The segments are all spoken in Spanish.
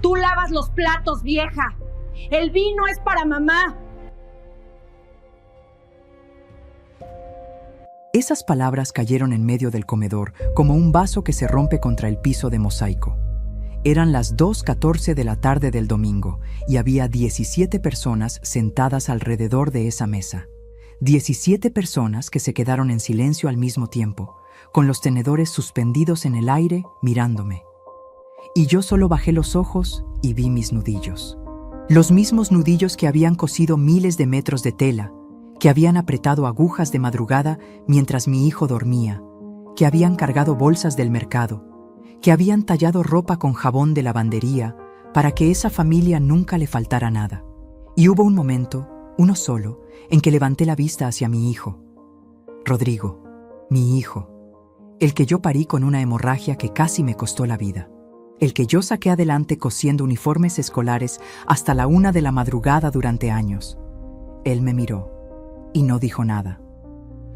Tú lavas los platos, vieja. El vino es para mamá. Esas palabras cayeron en medio del comedor, como un vaso que se rompe contra el piso de mosaico. Eran las 2:14 de la tarde del domingo y había 17 personas sentadas alrededor de esa mesa. 17 personas que se quedaron en silencio al mismo tiempo, con los tenedores suspendidos en el aire mirándome. Y yo solo bajé los ojos y vi mis nudillos. Los mismos nudillos que habían cosido miles de metros de tela, que habían apretado agujas de madrugada mientras mi hijo dormía, que habían cargado bolsas del mercado, que habían tallado ropa con jabón de lavandería para que esa familia nunca le faltara nada. Y hubo un momento, uno solo, en que levanté la vista hacia mi hijo. Rodrigo, mi hijo, el que yo parí con una hemorragia que casi me costó la vida. El que yo saqué adelante cosiendo uniformes escolares hasta la 1 de la madrugada durante años. Él me miró y no dijo nada.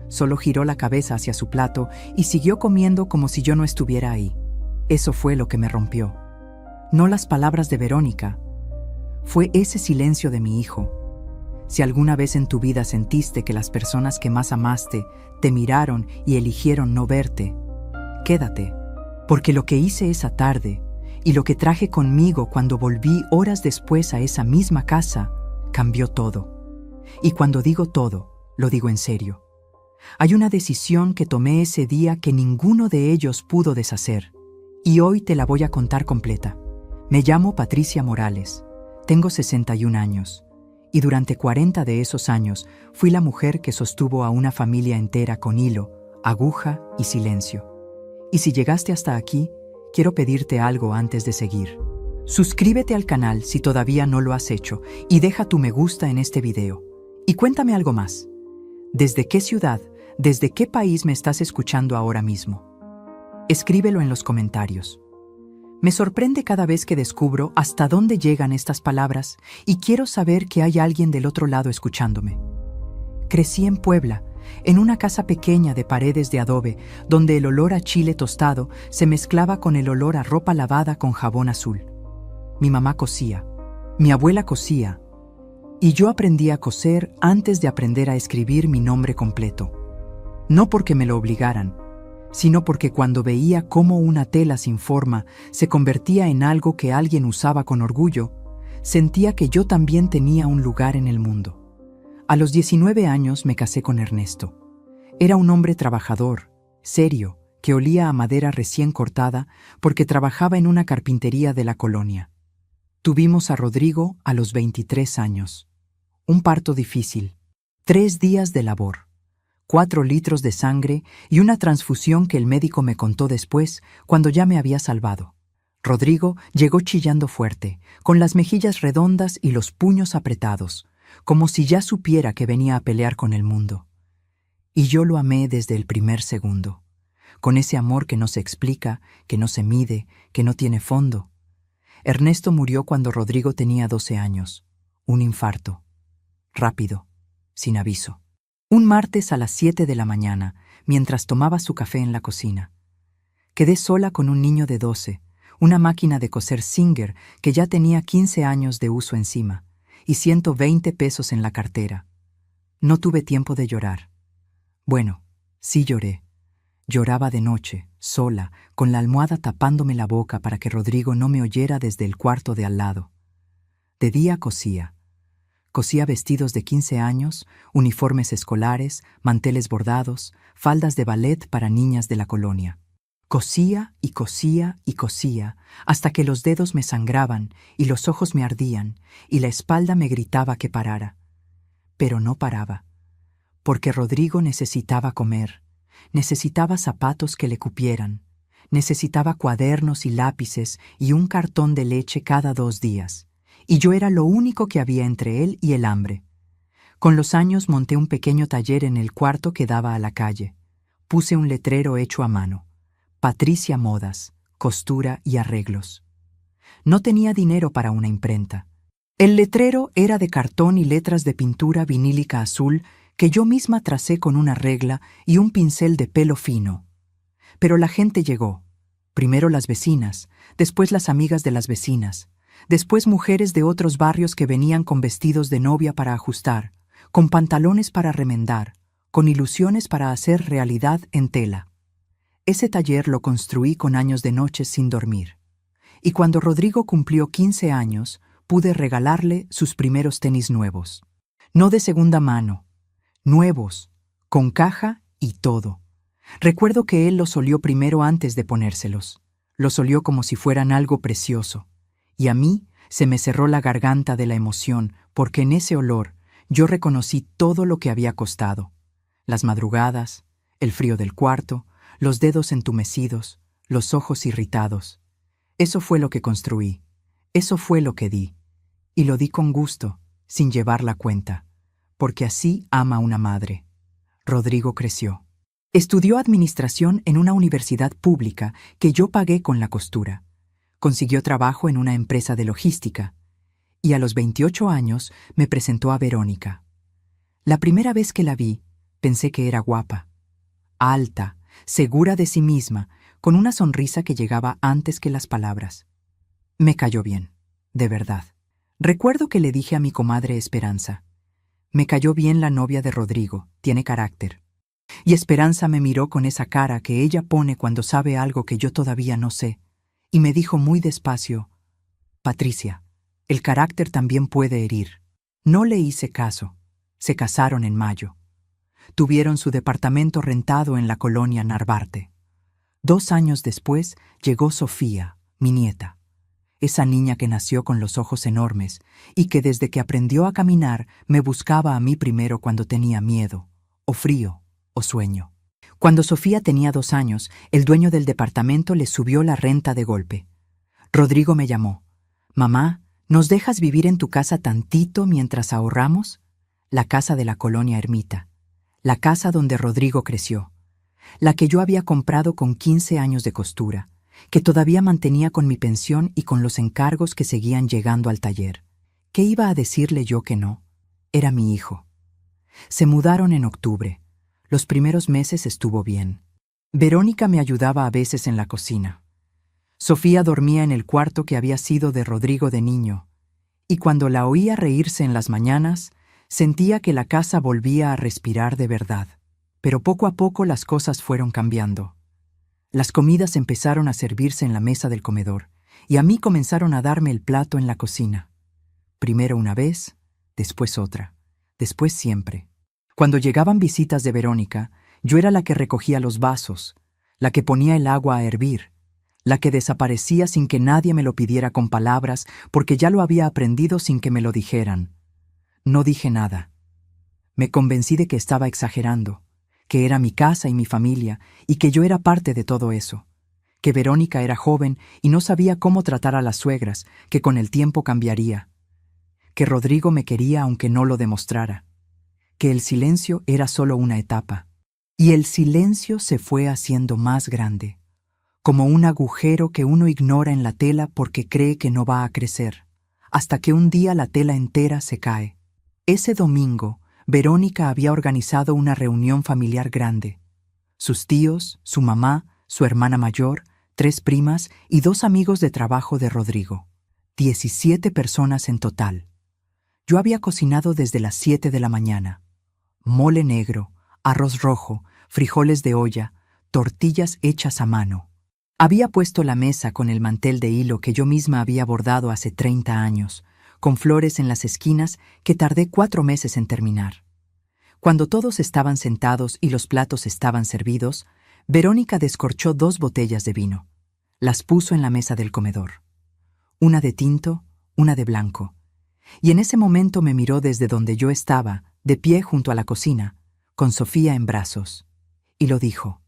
Solo giró la cabeza hacia su plato y siguió comiendo como si yo no estuviera ahí. Eso fue lo que me rompió. No las palabras de Verónica. Fue ese silencio de mi hijo. Si alguna vez en tu vida sentiste que las personas que más amaste te miraron y eligieron no verte, quédate, porque lo que hice esa tarde y lo que traje conmigo cuando volví horas después a esa misma casa, cambió todo. Y cuando digo todo, lo digo en serio. Hay una decisión que tomé ese día que ninguno de ellos pudo deshacer, y hoy te la voy a contar completa. Me llamo Patricia Morales, tengo 61 años, y durante 40 de esos años fui la mujer que sostuvo a una familia entera con hilo, aguja y silencio. Y si llegaste hasta aquí, quiero pedirte algo antes de seguir. Suscríbete al canal si todavía no lo has hecho y deja tu me gusta en este video. Y cuéntame algo más. ¿Desde qué ciudad, desde qué país me estás escuchando ahora mismo? Escríbelo en los comentarios. Me sorprende cada vez que descubro hasta dónde llegan estas palabras y quiero saber que hay alguien del otro lado escuchándome. Crecí en Puebla, en una casa pequeña de paredes de adobe, donde el olor a chile tostado se mezclaba con el olor a ropa lavada con jabón azul. Mi mamá cosía, mi abuela cosía, y yo aprendí a coser antes de aprender a escribir mi nombre completo. No porque me lo obligaran, sino porque cuando veía cómo una tela sin forma se convertía en algo que alguien usaba con orgullo, sentía que yo también tenía un lugar en el mundo. A los 19 años me casé con Ernesto. Era un hombre trabajador, serio, que olía a madera recién cortada porque trabajaba en una carpintería de la colonia. Tuvimos a Rodrigo a los 23 años. Un parto difícil, 3 días de labor, 4 litros de sangre y una transfusión que el médico me contó después cuando ya me había salvado. Rodrigo llegó chillando fuerte, con las mejillas redondas y los puños apretados, como si ya supiera que venía a pelear con el mundo. Y yo lo amé desde el primer segundo, con ese amor que no se explica, que no se mide, que no tiene fondo. Ernesto murió cuando Rodrigo tenía 12 años, un infarto, rápido, sin aviso. Un martes a las 7 de la mañana, mientras tomaba su café en la cocina. Quedé sola con un niño de 12, una máquina de coser Singer que ya tenía 15 años de uso encima, y 120 pesos en la cartera. No tuve tiempo de llorar. Bueno, sí lloré. Lloraba de noche, sola, con la almohada tapándome la boca para que Rodrigo no me oyera desde el cuarto de al lado. De día cosía. Cosía vestidos de 15 años, uniformes escolares, manteles bordados, faldas de ballet para niñas de la colonia. Cosía y cosía y cosía, hasta que los dedos me sangraban y los ojos me ardían y la espalda me gritaba que parara. Pero no paraba, porque Rodrigo necesitaba comer, necesitaba zapatos que le cupieran, necesitaba cuadernos y lápices y un cartón de leche cada 2 días, y yo era lo único que había entre él y el hambre. Con los años monté un pequeño taller en el cuarto que daba a la calle. Puse un letrero hecho a mano. Patricia Modas, costura y arreglos. No tenía dinero para una imprenta. El letrero era de cartón y letras de pintura vinílica azul que yo misma tracé con una regla y un pincel de pelo fino. Pero la gente llegó. Primero las vecinas, después las amigas de las vecinas, después mujeres de otros barrios que venían con vestidos de novia para ajustar, con pantalones para remendar, con ilusiones para hacer realidad en tela. Ese taller lo construí con años de noches sin dormir. Y cuando Rodrigo cumplió 15 años, pude regalarle sus primeros tenis nuevos. No de segunda mano, nuevos, con caja y todo. Recuerdo que él los olió primero antes de ponérselos. Los olió como si fueran algo precioso. Y a mí se me cerró la garganta de la emoción, porque en ese olor yo reconocí todo lo que había costado. Las madrugadas, el frío del cuarto, los dedos entumecidos, los ojos irritados. Eso fue lo que construí, eso fue lo que di. Y lo di con gusto, sin llevar la cuenta, porque así ama una madre. Rodrigo creció. Estudió administración en una universidad pública que yo pagué con la costura. Consiguió trabajo en una empresa de logística. Y a los 28 años me presentó a Verónica. La primera vez que la vi, pensé que era guapa. Alta, segura de sí misma, con una sonrisa que llegaba antes que las palabras. Me cayó bien, de verdad. Recuerdo que le dije a mi comadre Esperanza: me cayó bien la novia de Rodrigo, tiene carácter. Y Esperanza me miró con esa cara que ella pone cuando sabe algo que yo todavía no sé, y me dijo muy despacio: Patricia, el carácter también puede herir. No le hice caso. Se casaron en mayo. Tuvieron su departamento rentado en la colonia Narvarte. 2 años después llegó Sofía, mi nieta. Esa niña que nació con los ojos enormes y que desde que aprendió a caminar me buscaba a mí primero cuando tenía miedo, o frío, o sueño. Cuando Sofía tenía 2 años, el dueño del departamento le subió la renta de golpe. Rodrigo me llamó: «Mamá, ¿nos dejas vivir en tu casa tantito mientras ahorramos?». La casa de la colonia Ermita. La casa donde Rodrigo creció. La que yo había comprado con 15 años de costura, que todavía mantenía con mi pensión y con los encargos que seguían llegando al taller. ¿Qué iba a decirle yo que no? Era mi hijo. Se mudaron en octubre. Los primeros meses estuvo bien. Verónica me ayudaba a veces en la cocina. Sofía dormía en el cuarto que había sido de Rodrigo de niño, y cuando la oía reírse en las mañanas, sentía que la casa volvía a respirar de verdad. Pero poco a poco las cosas fueron cambiando. Las comidas empezaron a servirse en la mesa del comedor, y a mí comenzaron a darme el plato en la cocina. Primero una vez, después otra, después siempre. Cuando llegaban visitas de Verónica, yo era la que recogía los vasos, la que ponía el agua a hervir, la que desaparecía sin que nadie me lo pidiera con palabras, porque ya lo había aprendido sin que me lo dijeran. No dije nada. Me convencí de que estaba exagerando, que era mi casa y mi familia, y que yo era parte de todo eso, que Verónica era joven y no sabía cómo tratar a las suegras, que con el tiempo cambiaría, que Rodrigo me quería aunque no lo demostrara, que el silencio era solo una etapa, y el silencio se fue haciendo más grande, como un agujero que uno ignora en la tela porque cree que no va a crecer, hasta que un día la tela entera se cae. Ese domingo, Verónica había organizado una reunión familiar grande. Sus tíos, su mamá, su hermana mayor, 3 primas y 2 amigos de trabajo de Rodrigo. 17 personas en total. Yo había cocinado desde las 7 de la mañana. Mole negro, arroz rojo, frijoles de olla, tortillas hechas a mano. Había puesto la mesa con el mantel de hilo que yo misma había bordado hace 30 años, con flores en las esquinas que tardé 4 meses en terminar. Cuando todos estaban sentados y los platos estaban servidos, Verónica descorchó 2 botellas de vino. Las puso en la mesa del comedor. Una de tinto, una de blanco. Y en ese momento me miró desde donde yo estaba, de pie junto a la cocina, con Sofía en brazos. Y lo dijo,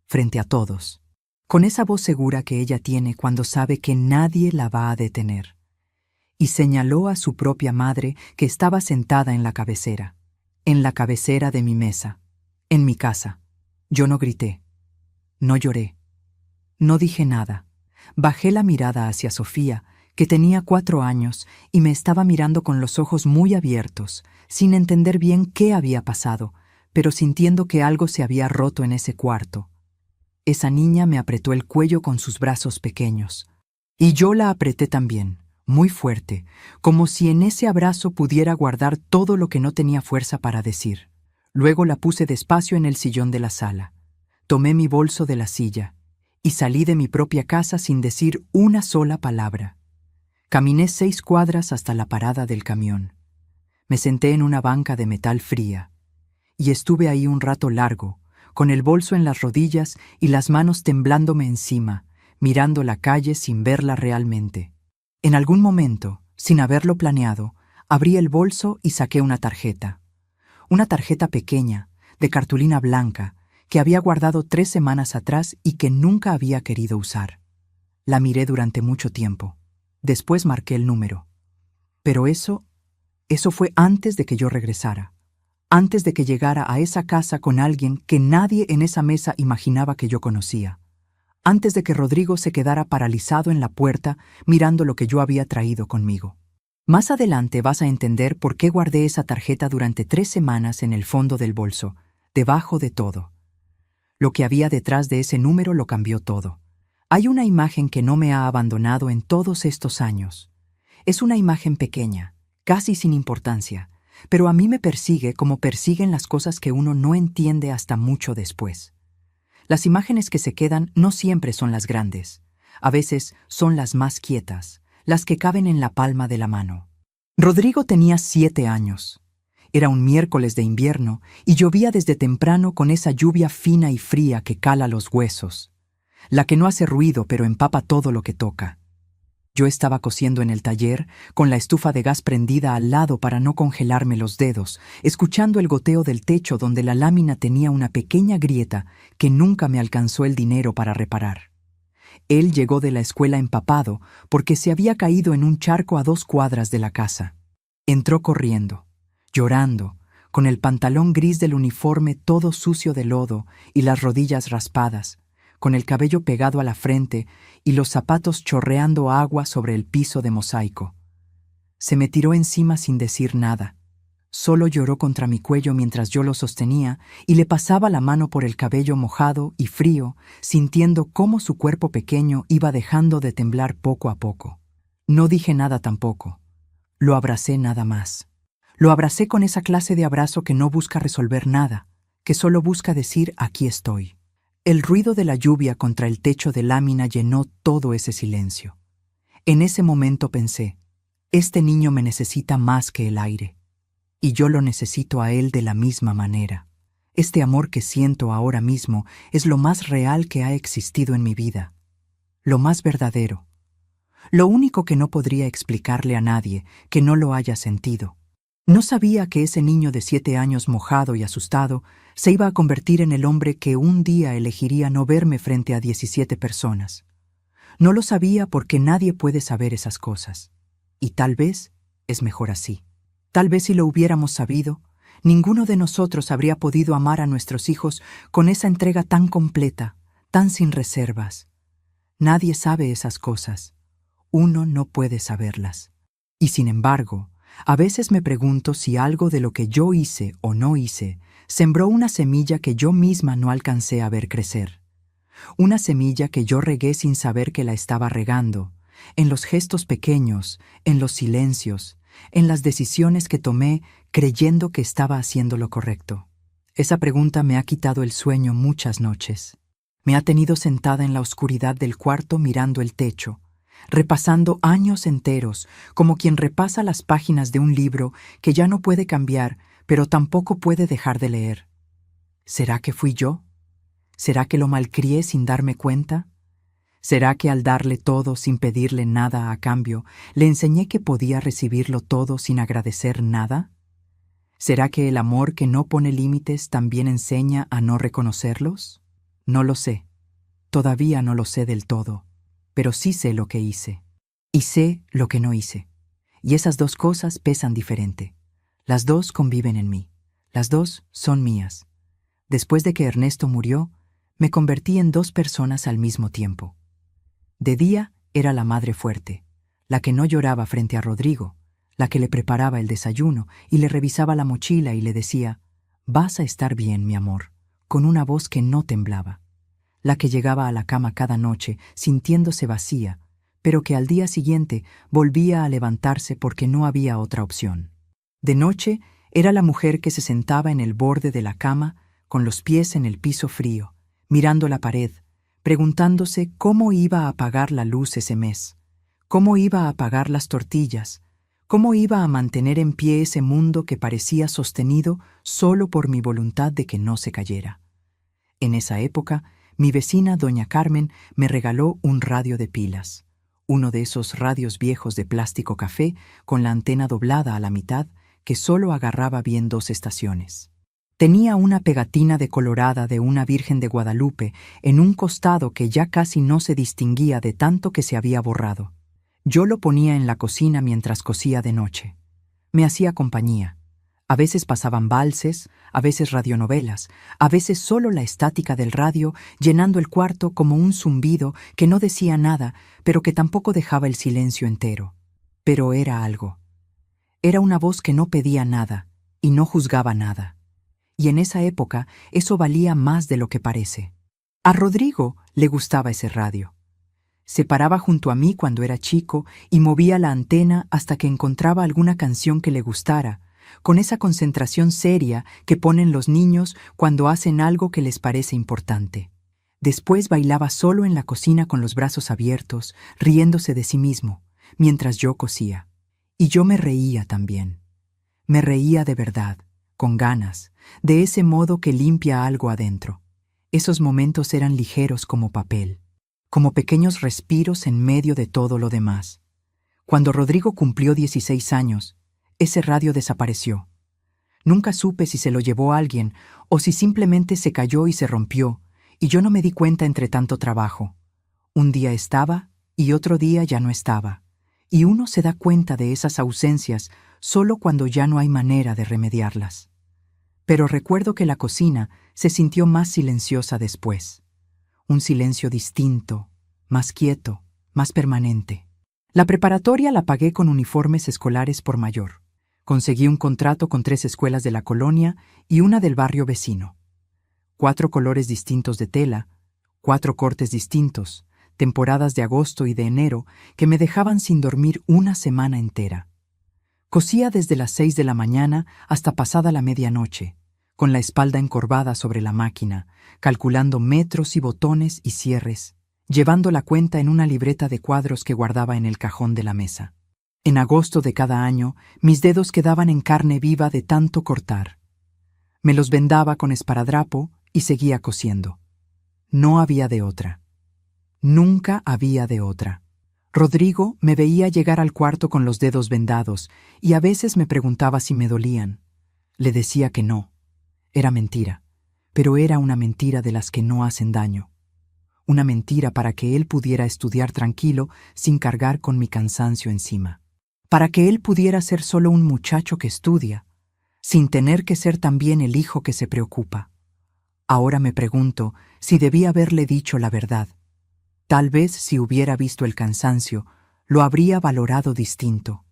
frente a todos, con esa voz segura que ella tiene cuando sabe que nadie la va a detener. Y señaló a su propia madre que estaba sentada en la cabecera de mi mesa, en mi casa. Yo no grité, no lloré, no dije nada. Bajé la mirada hacia Sofía, que tenía 4 años y me estaba mirando con los ojos muy abiertos, sin entender bien qué había pasado, pero sintiendo que algo se había roto en ese cuarto. Esa niña me apretó el cuello con sus brazos pequeños, y yo la apreté también, muy fuerte, como si en ese abrazo pudiera guardar todo lo que no tenía fuerza para decir. Luego la puse despacio en el sillón de la sala. Tomé mi bolso de la silla y salí de mi propia casa sin decir una sola palabra. Caminé 6 cuadras hasta la parada del camión. Me senté en una banca de metal fría y estuve ahí un rato largo, con el bolso en las rodillas y las manos temblándome encima, mirando la calle sin verla realmente. En algún momento, sin haberlo planeado, abrí el bolso y saqué una tarjeta. Una tarjeta pequeña, de cartulina blanca, que había guardado 3 semanas atrás y que nunca había querido usar. La miré durante mucho tiempo. Después marqué el número. Pero eso fue antes de que yo regresara. Antes de que llegara a esa casa con alguien que nadie en esa mesa imaginaba que yo conocía. Antes de que Rodrigo se quedara paralizado en la puerta mirando lo que yo había traído conmigo. Más adelante vas a entender por qué guardé esa tarjeta durante 3 semanas en el fondo del bolso, debajo de todo. Lo que había detrás de ese número lo cambió todo. Hay una imagen que no me ha abandonado en todos estos años. Es una imagen pequeña, casi sin importancia, pero a mí me persigue como persiguen las cosas que uno no entiende hasta mucho después. Las imágenes que se quedan no siempre son las grandes. A veces son las más quietas, las que caben en la palma de la mano. Rodrigo tenía 7 años. Era un miércoles de invierno y llovía desde temprano con esa lluvia fina y fría que cala los huesos, la que no hace ruido pero empapa todo lo que toca. Yo estaba cosiendo en el taller, con la estufa de gas prendida al lado para no congelarme los dedos, escuchando el goteo del techo donde la lámina tenía una pequeña grieta que nunca me alcanzó el dinero para reparar. Él llegó de la escuela empapado porque se había caído en un charco a 2 cuadras de la casa. Entró corriendo, llorando, con el pantalón gris del uniforme todo sucio de lodo y las rodillas raspadas, con el cabello pegado a la frente y los zapatos chorreando agua sobre el piso de mosaico. Se me tiró encima sin decir nada. Solo lloró contra mi cuello mientras yo lo sostenía y le pasaba la mano por el cabello mojado y frío, sintiendo cómo su cuerpo pequeño iba dejando de temblar poco a poco. No dije nada tampoco. Lo abracé nada más. Lo abracé con esa clase de abrazo que no busca resolver nada, que solo busca decir aquí estoy. El ruido de la lluvia contra el techo de lámina llenó todo ese silencio. En ese momento pensé, este niño me necesita más que el aire, y yo lo necesito a él de la misma manera. Este amor que siento ahora mismo es lo más real que ha existido en mi vida, lo más verdadero, lo único que no podría explicarle a nadie que no lo haya sentido. No sabía que ese niño de 7 años mojado y asustado se iba a convertir en el hombre que un día elegiría no verme frente a 17 personas. No lo sabía porque nadie puede saber esas cosas. Y tal vez es mejor así. Tal vez si lo hubiéramos sabido, ninguno de nosotros habría podido amar a nuestros hijos con esa entrega tan completa, tan sin reservas. Nadie sabe esas cosas. Uno no puede saberlas. Y sin embargo, a veces me pregunto si algo de lo que yo hice o no hice sembró una semilla que yo misma no alcancé a ver crecer. Una semilla que yo regué sin saber que la estaba regando, en los gestos pequeños, en los silencios, en las decisiones que tomé creyendo que estaba haciendo lo correcto. Esa pregunta me ha quitado el sueño muchas noches. Me ha tenido sentada en la oscuridad del cuarto mirando el techo, repasando años enteros, como quien repasa las páginas de un libro que ya no puede cambiar, pero tampoco puede dejar de leer. ¿Será que fui yo? ¿Será que lo malcrié sin darme cuenta? ¿Será que al darle todo sin pedirle nada a cambio, le enseñé que podía recibirlo todo sin agradecer nada? ¿Será que el amor que no pone límites también enseña a no reconocerlos? No lo sé. Todavía no lo sé del todo. Pero sí sé lo que hice. Y sé lo que no hice. Y esas 2 cosas pesan diferente. Las 2 conviven en mí. Las 2 son mías. Después de que Ernesto murió, me convertí en 2 personas al mismo tiempo. De día era la madre fuerte, la que no lloraba frente a Rodrigo, la que le preparaba el desayuno y le revisaba la mochila y le decía, «Vas a estar bien, mi amor», con una voz que no temblaba. La que llegaba a la cama cada noche sintiéndose vacía, pero que al día siguiente volvía a levantarse porque no había otra opción. De noche era la mujer que se sentaba en el borde de la cama, con los pies en el piso frío, mirando la pared, preguntándose cómo iba a pagar la luz ese mes, cómo iba a pagar las tortillas, cómo iba a mantener en pie ese mundo que parecía sostenido solo por mi voluntad de que no se cayera. En esa época, mi vecina doña Carmen me regaló un radio de pilas, uno de esos radios viejos de plástico café con la antena doblada a la mitad que solo agarraba bien 2 estaciones. Tenía una pegatina decolorada de una Virgen de Guadalupe en un costado que ya casi no se distinguía de tanto que se había borrado. Yo lo ponía en la cocina mientras cosía de noche. Me hacía compañía. A veces pasaban valses, a veces radionovelas, a veces solo la estática del radio llenando el cuarto como un zumbido que no decía nada, pero que tampoco dejaba el silencio entero. Pero era algo. Era una voz que no pedía nada y no juzgaba nada. Y en esa época eso valía más de lo que parece. A Rodrigo le gustaba ese radio. Se paraba junto a mí cuando era chico y movía la antena hasta que encontraba alguna canción que le gustara, con esa concentración seria que ponen los niños cuando hacen algo que les parece importante. Después bailaba solo en la cocina con los brazos abiertos, riéndose de sí mismo, mientras yo cosía. Y yo me reía también. Me reía de verdad, con ganas, de ese modo que limpia algo adentro. Esos momentos eran ligeros como papel, como pequeños respiros en medio de todo lo demás. Cuando Rodrigo cumplió 16 años, ese radio desapareció. Nunca supe si se lo llevó alguien o si simplemente se cayó y se rompió, y yo no me di cuenta entre tanto trabajo. Un día estaba y otro día ya no estaba, y uno se da cuenta de esas ausencias solo cuando ya no hay manera de remediarlas. Pero recuerdo que la cocina se sintió más silenciosa después. Un silencio distinto, más quieto, más permanente. La preparatoria la pagué con uniformes escolares por mayor. Conseguí un contrato con 3 escuelas de la colonia y una del barrio vecino. 4 colores distintos de tela, 4 cortes distintos, temporadas de agosto y de enero que me dejaban sin dormir una semana entera. Cosía desde las 6 de la mañana hasta pasada la medianoche, con la espalda encorvada sobre la máquina, calculando metros y botones y cierres, llevando la cuenta en una libreta de cuadros que guardaba en el cajón de la mesa. En agosto de cada año, mis dedos quedaban en carne viva de tanto cortar. Me los vendaba con esparadrapo y seguía cosiendo. No había de otra. Nunca había de otra. Rodrigo me veía llegar al cuarto con los dedos vendados y a veces me preguntaba si me dolían. Le decía que no. Era mentira, pero era una mentira de las que no hacen daño. Una mentira para que él pudiera estudiar tranquilo sin cargar con mi cansancio encima. Para que él pudiera ser solo un muchacho que estudia, sin tener que ser también el hijo que se preocupa. Ahora me pregunto si debía haberle dicho la verdad. Tal vez si hubiera visto el cansancio, lo habría valorado distinto.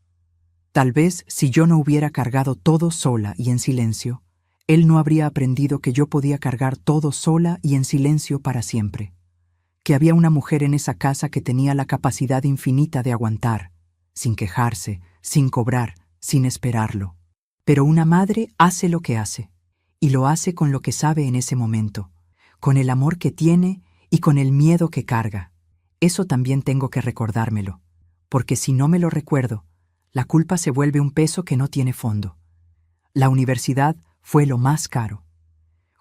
Tal vez si yo no hubiera cargado todo sola y en silencio, él no habría aprendido que yo podía cargar todo sola y en silencio para siempre. Que había una mujer en esa casa que tenía la capacidad infinita de aguantar, sin quejarse, sin cobrar, sin esperarlo. Pero una madre hace lo que hace, y lo hace con lo que sabe en ese momento, con el amor que tiene y con el miedo que carga. Eso también tengo que recordármelo, porque si no me lo recuerdo, la culpa se vuelve un peso que no tiene fondo. La universidad fue lo más caro.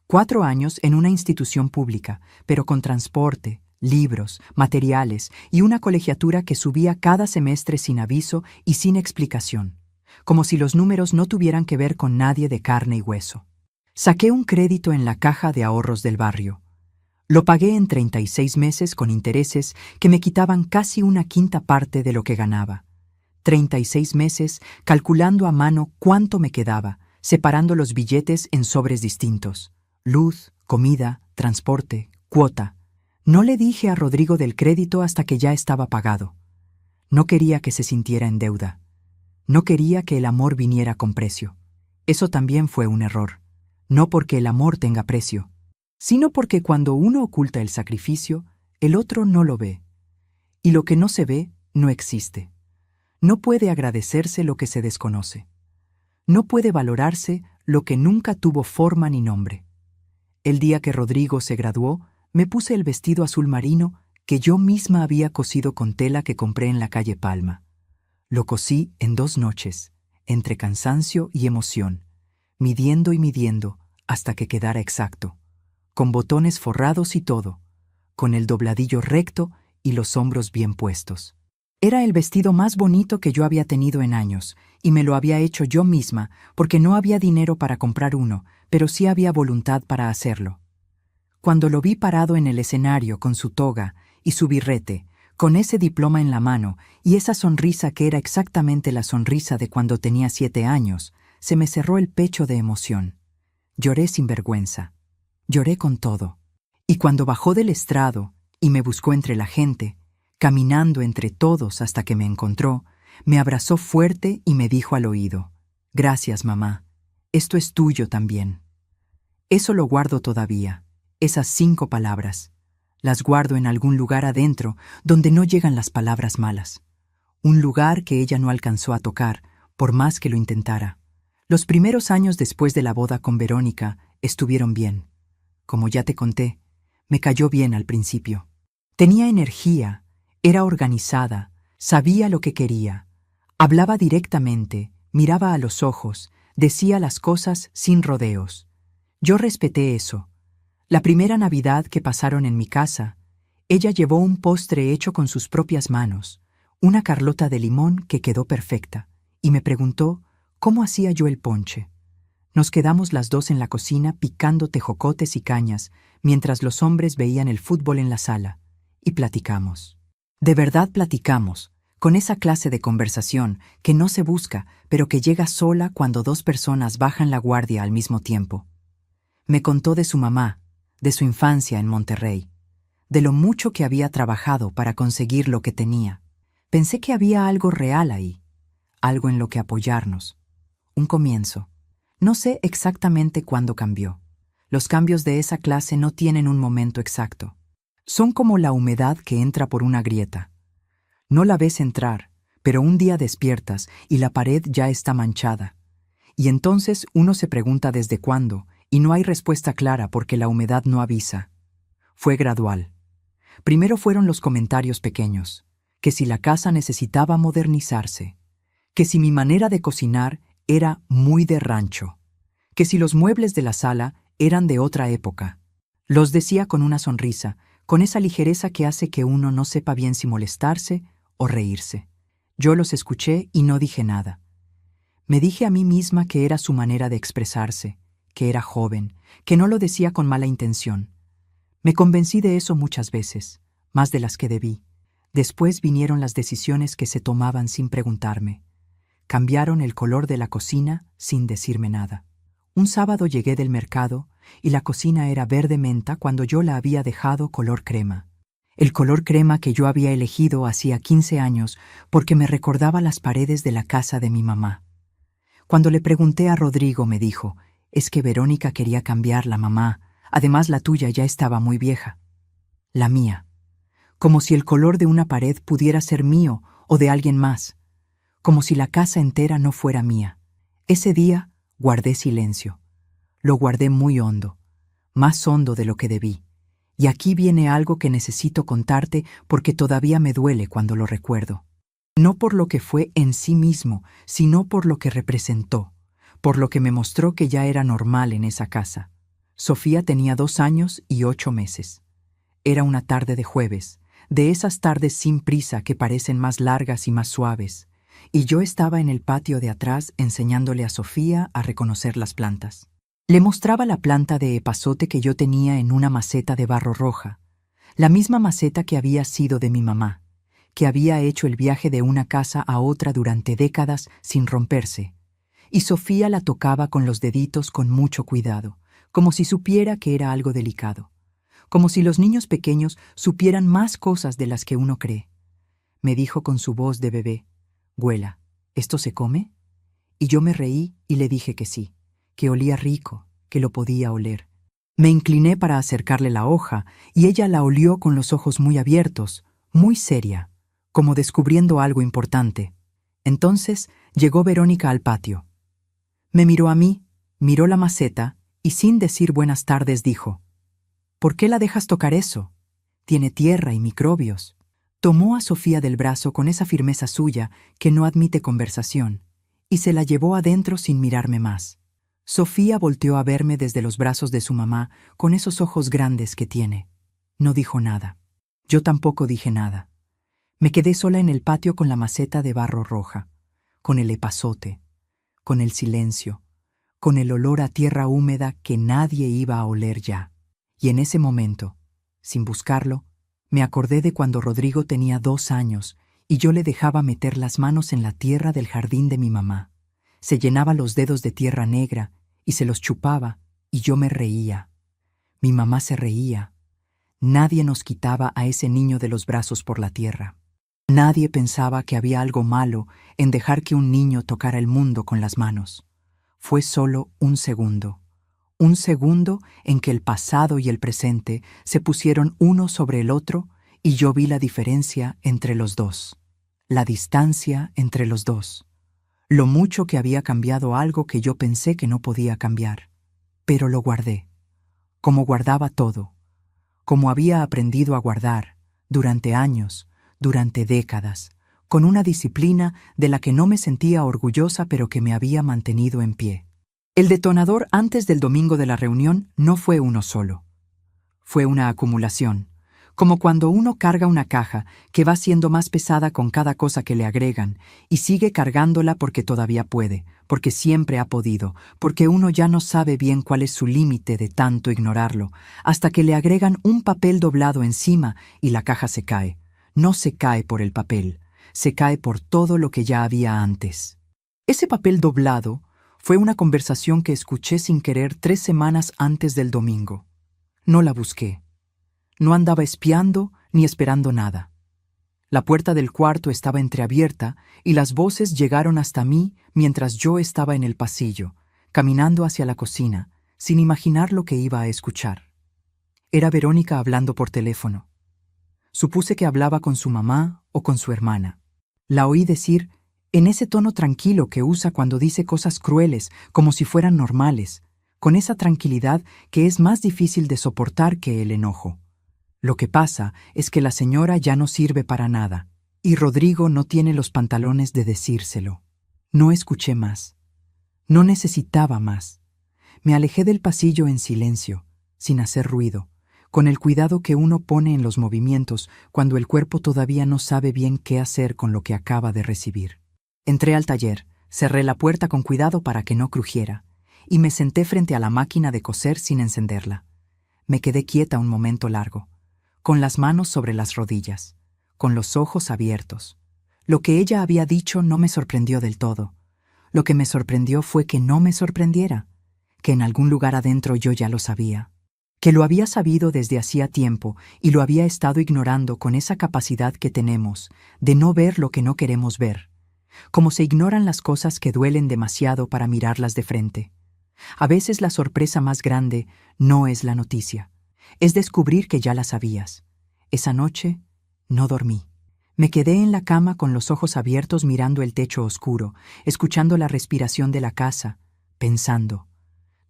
4 años en una institución pública, pero con transporte, libros, materiales y una colegiatura que subía cada semestre sin aviso y sin explicación, como si los números no tuvieran que ver con nadie de carne y hueso. Saqué un crédito en la caja de ahorros del barrio. Lo pagué en 36 meses con intereses que me quitaban casi una quinta parte de lo que ganaba. 36 meses calculando a mano cuánto me quedaba, separando los billetes en sobres distintos. Luz, comida, transporte, cuota. No le dije a Rodrigo del crédito hasta que ya estaba pagado. No quería que se sintiera en deuda. No quería que el amor viniera con precio. Eso también fue un error. No porque el amor tenga precio, sino porque cuando uno oculta el sacrificio, el otro no lo ve. Y lo que no se ve, no existe. No puede agradecerse lo que se desconoce. No puede valorarse lo que nunca tuvo forma ni nombre. El día que Rodrigo se graduó, me puse el vestido azul marino que yo misma había cosido con tela que compré en la calle Palma. Lo cosí en 2 noches, entre cansancio y emoción, midiendo y midiendo hasta que quedara exacto, con botones forrados y todo, con el dobladillo recto y los hombros bien puestos. Era el vestido más bonito que yo había tenido en años, y me lo había hecho yo misma porque no había dinero para comprar uno, pero sí había voluntad para hacerlo. Cuando lo vi parado en el escenario con su toga y su birrete, con ese diploma en la mano y esa sonrisa que era exactamente la sonrisa de cuando tenía 7 años, se me cerró el pecho de emoción. Lloré sin vergüenza. Lloré con todo. Y cuando bajó del estrado y me buscó entre la gente, caminando entre todos hasta que me encontró, me abrazó fuerte y me dijo al oído: «Gracias, mamá. Esto es tuyo también». Eso lo guardo todavía, esas 5 palabras. Las guardo en algún lugar adentro donde no llegan las palabras malas. Un lugar que ella no alcanzó a tocar, por más que lo intentara. Los primeros años después de la boda con Verónica estuvieron bien. Como ya te conté, me cayó bien al principio. Tenía energía, era organizada, sabía lo que quería. Hablaba directamente, miraba a los ojos, decía las cosas sin rodeos. Yo respeté eso. La primera Navidad que pasaron en mi casa, ella llevó un postre hecho con sus propias manos, una carlota de limón que quedó perfecta, y me preguntó cómo hacía yo el ponche. Nos quedamos las 2 en la cocina picando tejocotes y cañas, mientras los hombres veían el fútbol en la sala, y platicamos. De verdad platicamos, con esa clase de conversación que no se busca, pero que llega sola cuando 2 personas bajan la guardia al mismo tiempo. Me contó de su mamá, de su infancia en Monterrey, de lo mucho que había trabajado para conseguir lo que tenía. Pensé que había algo real ahí, algo en lo que apoyarnos. Un comienzo. No sé exactamente cuándo cambió. Los cambios de esa clase no tienen un momento exacto. Son como la humedad que entra por una grieta. No la ves entrar, pero un día despiertas y la pared ya está manchada. Y entonces uno se pregunta desde cuándo, y no hay respuesta clara porque la humedad no avisa. Fue gradual. Primero fueron los comentarios pequeños, que si la casa necesitaba modernizarse, que si mi manera de cocinar era muy de rancho, que si los muebles de la sala eran de otra época. Los decía con una sonrisa, con esa ligereza que hace que uno no sepa bien si molestarse o reírse. Yo los escuché y no dije nada. Me dije a mí misma que era su manera de expresarse, que era joven, que no lo decía con mala intención. Me convencí de eso muchas veces, más de las que debí. Después vinieron las decisiones que se tomaban sin preguntarme. Cambiaron el color de la cocina sin decirme nada. Un sábado llegué del mercado y la cocina era verde menta cuando yo la había dejado color crema. El color crema que yo había elegido hacía 15 años porque me recordaba las paredes de la casa de mi mamá. Cuando le pregunté a Rodrigo me dijo: «Es que Verónica quería cambiarla, mamá. Además la tuya ya estaba muy vieja». La mía. Como si el color de una pared pudiera ser mío o de alguien más. Como si la casa entera no fuera mía. Ese día guardé silencio. Lo guardé muy hondo. Más hondo de lo que debí. Y aquí viene algo que necesito contarte porque todavía me duele cuando lo recuerdo. No por lo que fue en sí mismo, sino por lo que representó. Por lo que me mostró que ya era normal en esa casa. Sofía tenía 2 años y 8 meses. Era una tarde de jueves, de esas tardes sin prisa que parecen más largas y más suaves, y yo estaba en el patio de atrás enseñándole a Sofía a reconocer las plantas. Le mostraba la planta de epazote que yo tenía en una maceta de barro roja, la misma maceta que había sido de mi mamá, que había hecho el viaje de una casa a otra durante décadas sin romperse, y Sofía la tocaba con los deditos con mucho cuidado, como si supiera que era algo delicado, como si los niños pequeños supieran más cosas de las que uno cree. Me dijo con su voz de bebé: «Güela, ¿esto se come?» Y yo me reí y le dije que sí, que olía rico, que lo podía oler. Me incliné para acercarle la hoja y ella la olió con los ojos muy abiertos, muy seria, como descubriendo algo importante. Entonces llegó Verónica al patio. Me miró a mí, miró la maceta y sin decir buenas tardes dijo: ¿Por qué la dejas tocar eso? Tiene tierra y microbios. Tomó a Sofía del brazo con esa firmeza suya que no admite conversación y se la llevó adentro sin mirarme más. Sofía volteó a verme desde los brazos de su mamá con esos ojos grandes que tiene. No dijo nada. Yo tampoco dije nada. Me quedé sola en el patio con la maceta de barro roja, con el epazote, con el silencio, con el olor a tierra húmeda que nadie iba a oler ya. Y en ese momento, sin buscarlo, me acordé de cuando Rodrigo tenía 2 años y yo le dejaba meter las manos en la tierra del jardín de mi mamá. Se llenaba los dedos de tierra negra y se los chupaba y yo me reía. Mi mamá se reía. Nadie nos quitaba a ese niño de los brazos por la tierra. Nadie pensaba que había algo malo en dejar que un niño tocara el mundo con las manos. Fue solo un segundo en que el pasado y el presente se pusieron uno sobre el otro y yo vi la diferencia entre los dos, la distancia entre los dos, lo mucho que había cambiado algo que yo pensé que no podía cambiar. Pero lo guardé, como guardaba todo, como había aprendido a guardar, durante años, durante décadas, con una disciplina de la que no me sentía orgullosa pero que me había mantenido en pie. El detonador antes del domingo de la reunión no fue uno solo. Fue una acumulación, como cuando uno carga una caja que va siendo más pesada con cada cosa que le agregan y sigue cargándola porque todavía puede, porque siempre ha podido, porque uno ya no sabe bien cuál es su límite de tanto ignorarlo, hasta que le agregan un papel doblado encima y la caja se cae. No se cae por el papel, se cae por todo lo que ya había antes. Ese papel doblado fue una conversación que escuché sin querer 3 semanas antes del domingo. No la busqué. No andaba espiando ni esperando nada. La puerta del cuarto estaba entreabierta y las voces llegaron hasta mí mientras yo estaba en el pasillo, caminando hacia la cocina, sin imaginar lo que iba a escuchar. Era Verónica hablando por teléfono. Supuse que hablaba con su mamá o con su hermana. La oí decir, en ese tono tranquilo que usa cuando dice cosas crueles, como si fueran normales, con esa tranquilidad que es más difícil de soportar que el enojo. Lo que pasa es que la señora ya no sirve para nada, y Rodrigo no tiene los pantalones de decírselo. No escuché más. No necesitaba más. Me alejé del pasillo en silencio, sin hacer ruido, con el cuidado que uno pone en los movimientos cuando el cuerpo todavía no sabe bien qué hacer con lo que acaba de recibir. Entré al taller, cerré la puerta con cuidado para que no crujiera, y me senté frente a la máquina de coser sin encenderla. Me quedé quieta un momento largo, con las manos sobre las rodillas, con los ojos abiertos. Lo que ella había dicho no me sorprendió del todo. Lo que me sorprendió fue que no me sorprendiera, que en algún lugar adentro yo ya lo sabía, que lo había sabido desde hacía tiempo y lo había estado ignorando con esa capacidad que tenemos de no ver lo que no queremos ver, como se ignoran las cosas que duelen demasiado para mirarlas de frente. A veces la sorpresa más grande no es la noticia, es descubrir que ya la sabías. Esa noche no dormí. Me quedé en la cama con los ojos abiertos mirando el techo oscuro, escuchando la respiración de la casa, pensando,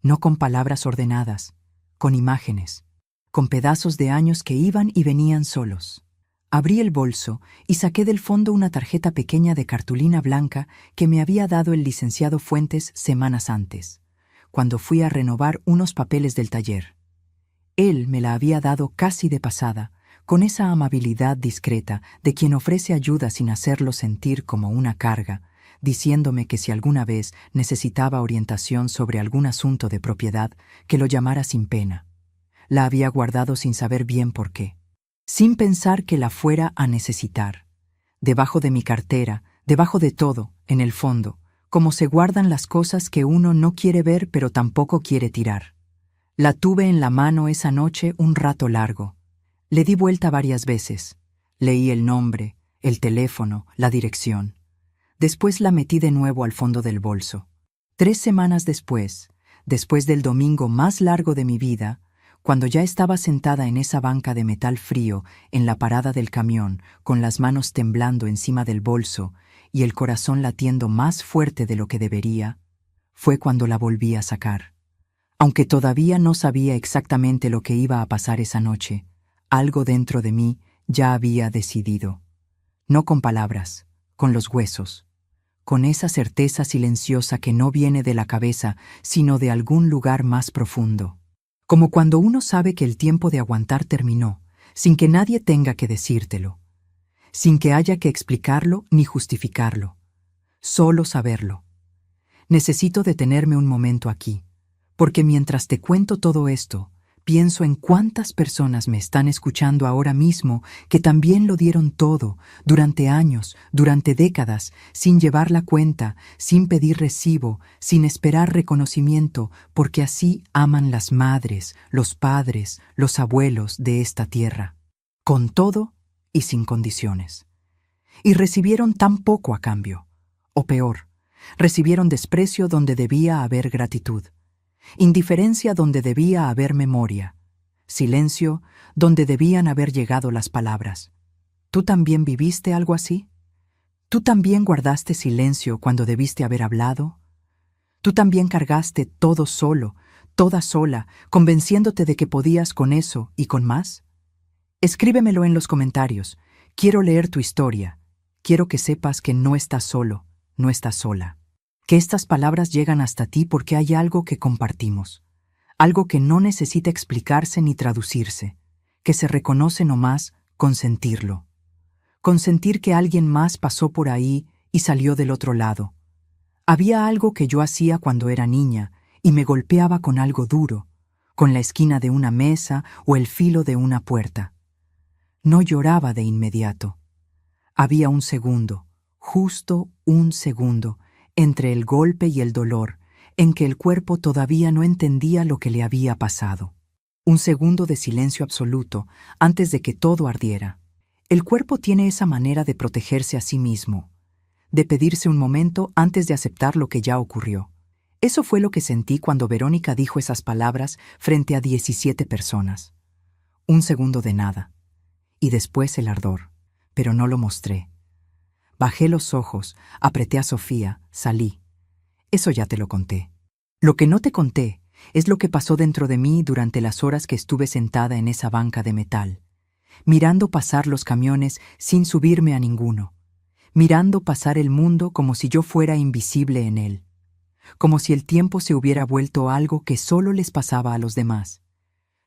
no con palabras ordenadas, con imágenes, con pedazos de años que iban y venían solos. Abrí el bolso y saqué del fondo una tarjeta pequeña de cartulina blanca que me había dado el licenciado Fuentes semanas antes, cuando fui a renovar unos papeles del taller. Él me la había dado casi de pasada, con esa amabilidad discreta de quien ofrece ayuda sin hacerlo sentir como una carga, diciéndome que si alguna vez necesitaba orientación sobre algún asunto de propiedad, que lo llamara sin pena. La había guardado sin saber bien por qué, sin pensar que la fuera a necesitar. Debajo de mi cartera, debajo de todo, en el fondo, como se guardan las cosas que uno no quiere ver pero tampoco quiere tirar. La tuve en la mano esa noche un rato largo. Le di vuelta varias veces. Leí el nombre, el teléfono, la dirección. Después la metí de nuevo al fondo del bolso. 3 semanas después del domingo más largo de mi vida, Cuando ya estaba sentada en esa banca de metal frío en la parada del camión, con las manos temblando encima del bolso y el corazón latiendo más fuerte de lo que debería, fue cuando la volví a sacar. Aunque todavía no sabía exactamente lo que iba a pasar esa noche, algo dentro de mí ya había decidido. No con palabras, con los huesos, con esa certeza silenciosa que no viene de la cabeza, sino de algún lugar más profundo. Como cuando uno sabe que el tiempo de aguantar terminó, sin que nadie tenga que decírtelo, sin que haya que explicarlo ni justificarlo, solo saberlo. Necesito detenerme un momento aquí, porque mientras te cuento todo esto, pienso en cuántas personas me están escuchando ahora mismo que también lo dieron todo, durante años, durante décadas, sin llevar la cuenta, sin pedir recibo, sin esperar reconocimiento, porque así aman las madres, los padres, los abuelos de esta tierra, con todo y sin condiciones. Y recibieron tan poco a cambio, o peor, recibieron desprecio donde debía haber gratitud, indiferencia donde debía haber memoria, silencio donde debían haber llegado las palabras. ¿Tú también viviste algo así? ¿Tú también guardaste silencio cuando debiste haber hablado? ¿Tú también cargaste todo solo, toda sola, convenciéndote de que podías con eso y con más? Escríbemelo en los comentarios. Quiero leer tu historia. Quiero que sepas que no estás solo, no estás sola. Que estas palabras llegan hasta ti porque hay algo que compartimos, algo que no necesita explicarse ni traducirse, que se reconoce nomás con sentirlo. Con sentir que alguien más pasó por ahí y salió del otro lado. Había algo que yo hacía cuando era niña y me golpeaba con algo duro, con la esquina de una mesa o el filo de una puerta. No lloraba de inmediato. Había un segundo, justo un segundo, entre el golpe y el dolor, en que el cuerpo todavía no entendía lo que le había pasado. Un segundo de silencio absoluto antes de que todo ardiera. El cuerpo tiene esa manera de protegerse a sí mismo, de pedirse un momento antes de aceptar lo que ya ocurrió. Eso fue lo que sentí cuando Verónica dijo esas palabras frente a 17 personas. Un segundo de nada. Y después el ardor, pero no lo mostré. Bajé los ojos, apreté a Sofía, salí. Eso ya te lo conté. Lo que no te conté es lo que pasó dentro de mí durante las horas que estuve sentada en esa banca de metal, mirando pasar los camiones sin subirme a ninguno, mirando pasar el mundo como si yo fuera invisible en él, como si el tiempo se hubiera vuelto algo que solo les pasaba a los demás.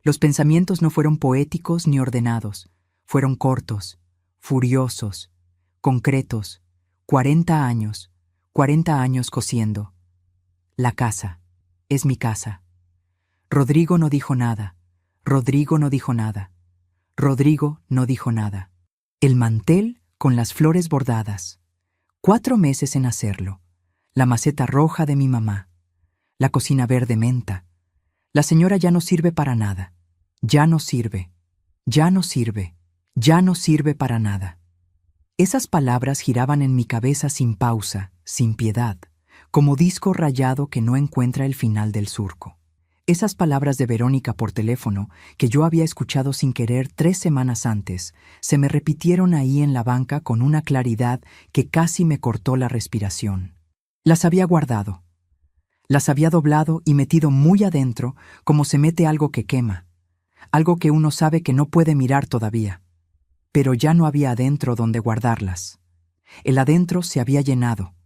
Los pensamientos no fueron poéticos ni ordenados, fueron cortos, furiosos, concretos. 40 años cosiendo. La casa, es mi casa. Rodrigo no dijo nada, Rodrigo no dijo nada, Rodrigo no dijo nada. El mantel con las flores bordadas. 4 meses en hacerlo. La maceta roja de mi mamá. La cocina verde menta. La señora ya no sirve para nada. Ya no sirve, ya no sirve, ya no sirve para nada. Esas palabras giraban en mi cabeza sin pausa, sin piedad, como disco rayado que no encuentra el final del surco. Esas palabras de Verónica por teléfono, que yo había escuchado sin querer 3 semanas antes, se me repitieron ahí en la banca con una claridad que casi me cortó la respiración. Las había guardado. Las había doblado y metido muy adentro, como se mete algo que quema, algo que uno sabe que no puede mirar todavía. Pero ya no había adentro donde guardarlas. El adentro se había llenado.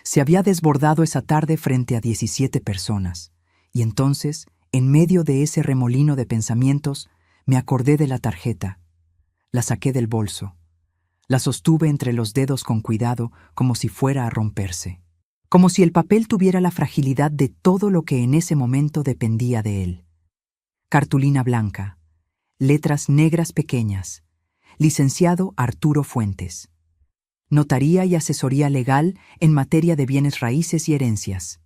Se había desbordado esa tarde frente a 17 personas. Y entonces, en medio de ese remolino de pensamientos, me acordé de la tarjeta. La saqué del bolso. La sostuve entre los dedos con cuidado, como si fuera a romperse. Como si el papel tuviera la fragilidad de todo lo que en ese momento dependía de él. Cartulina blanca. Letras negras pequeñas. Licenciado Arturo Fuentes. Notaría y asesoría legal en materia de bienes raíces y herencias.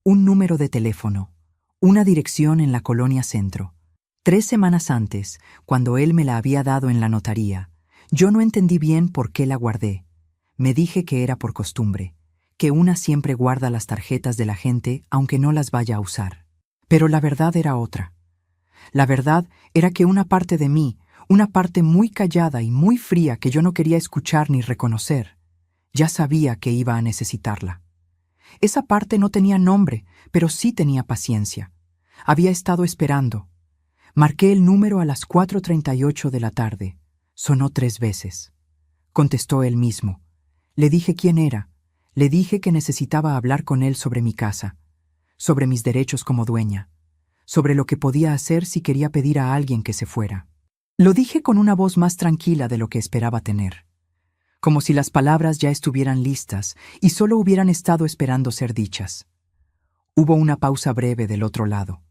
Un número de teléfono. Una dirección en la Colonia Centro. 3 semanas antes, cuando él me la había dado en la notaría, yo no entendí bien por qué la guardé. Me dije que era por costumbre, que una siempre guarda las tarjetas de la gente aunque no las vaya a usar. Pero la verdad era otra. La verdad era que una parte de mí, una parte muy callada y muy fría que yo no quería escuchar ni reconocer, ya sabía que iba a necesitarla. Esa parte no tenía nombre, pero sí tenía paciencia. Había estado esperando. Marqué el número a las 4:38 de la tarde. Sonó 3 veces. Contestó él mismo. Le dije quién era. Le dije que necesitaba hablar con él sobre mi casa, sobre mis derechos como dueña, sobre lo que podía hacer si quería pedir a alguien que se fuera. Lo dije con una voz más tranquila de lo que esperaba tener, como si las palabras ya estuvieran listas y solo hubieran estado esperando ser dichas. Hubo una pausa breve del otro lado,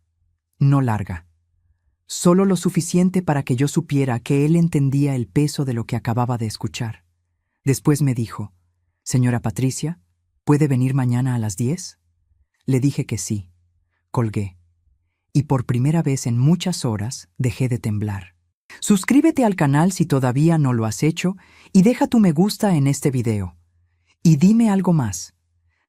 no larga, solo lo suficiente para que yo supiera que él entendía el peso de lo que acababa de escuchar. Después me dijo, «Señora Patricia, ¿puede venir mañana a las 10?» Le dije que sí. Colgué. Y por primera vez en muchas horas dejé de temblar. Suscríbete al canal si todavía no lo has hecho y deja tu me gusta en este video. Y dime algo más.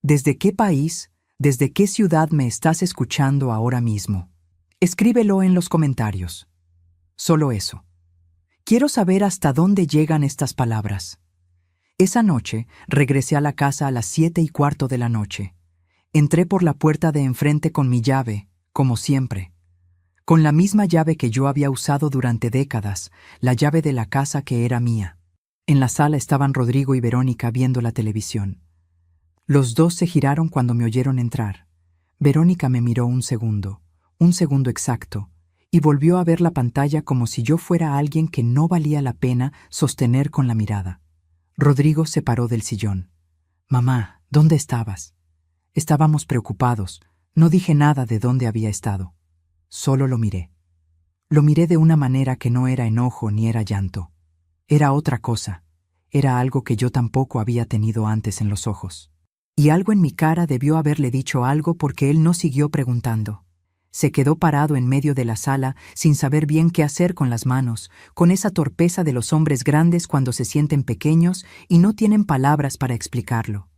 ¿Desde qué país, desde qué ciudad me estás escuchando ahora mismo? Escríbelo en los comentarios. Solo eso. Quiero saber hasta dónde llegan estas palabras. Esa noche regresé a la casa a las 7:15 de la noche. Entré por la puerta de enfrente con mi llave, como siempre. Con la misma llave que yo había usado durante décadas, la llave de la casa que era mía. En la sala estaban Rodrigo y Verónica viendo la televisión. Los dos se giraron cuando me oyeron entrar. Verónica me miró un segundo exacto, y volvió a ver la pantalla como si yo fuera alguien que no valía la pena sostener con la mirada. Rodrigo se paró del sillón. «Mamá, ¿dónde estabas?» Estábamos preocupados. No dije nada de dónde había estado. Solo lo miré. Lo miré de una manera que no era enojo ni era llanto. Era otra cosa. Era algo que yo tampoco había tenido antes en los ojos. Y algo en mi cara debió haberle dicho algo porque él no siguió preguntando. Se quedó parado en medio de la sala sin saber bien qué hacer con las manos, con esa torpeza de los hombres grandes cuando se sienten pequeños y no tienen palabras para explicarlo.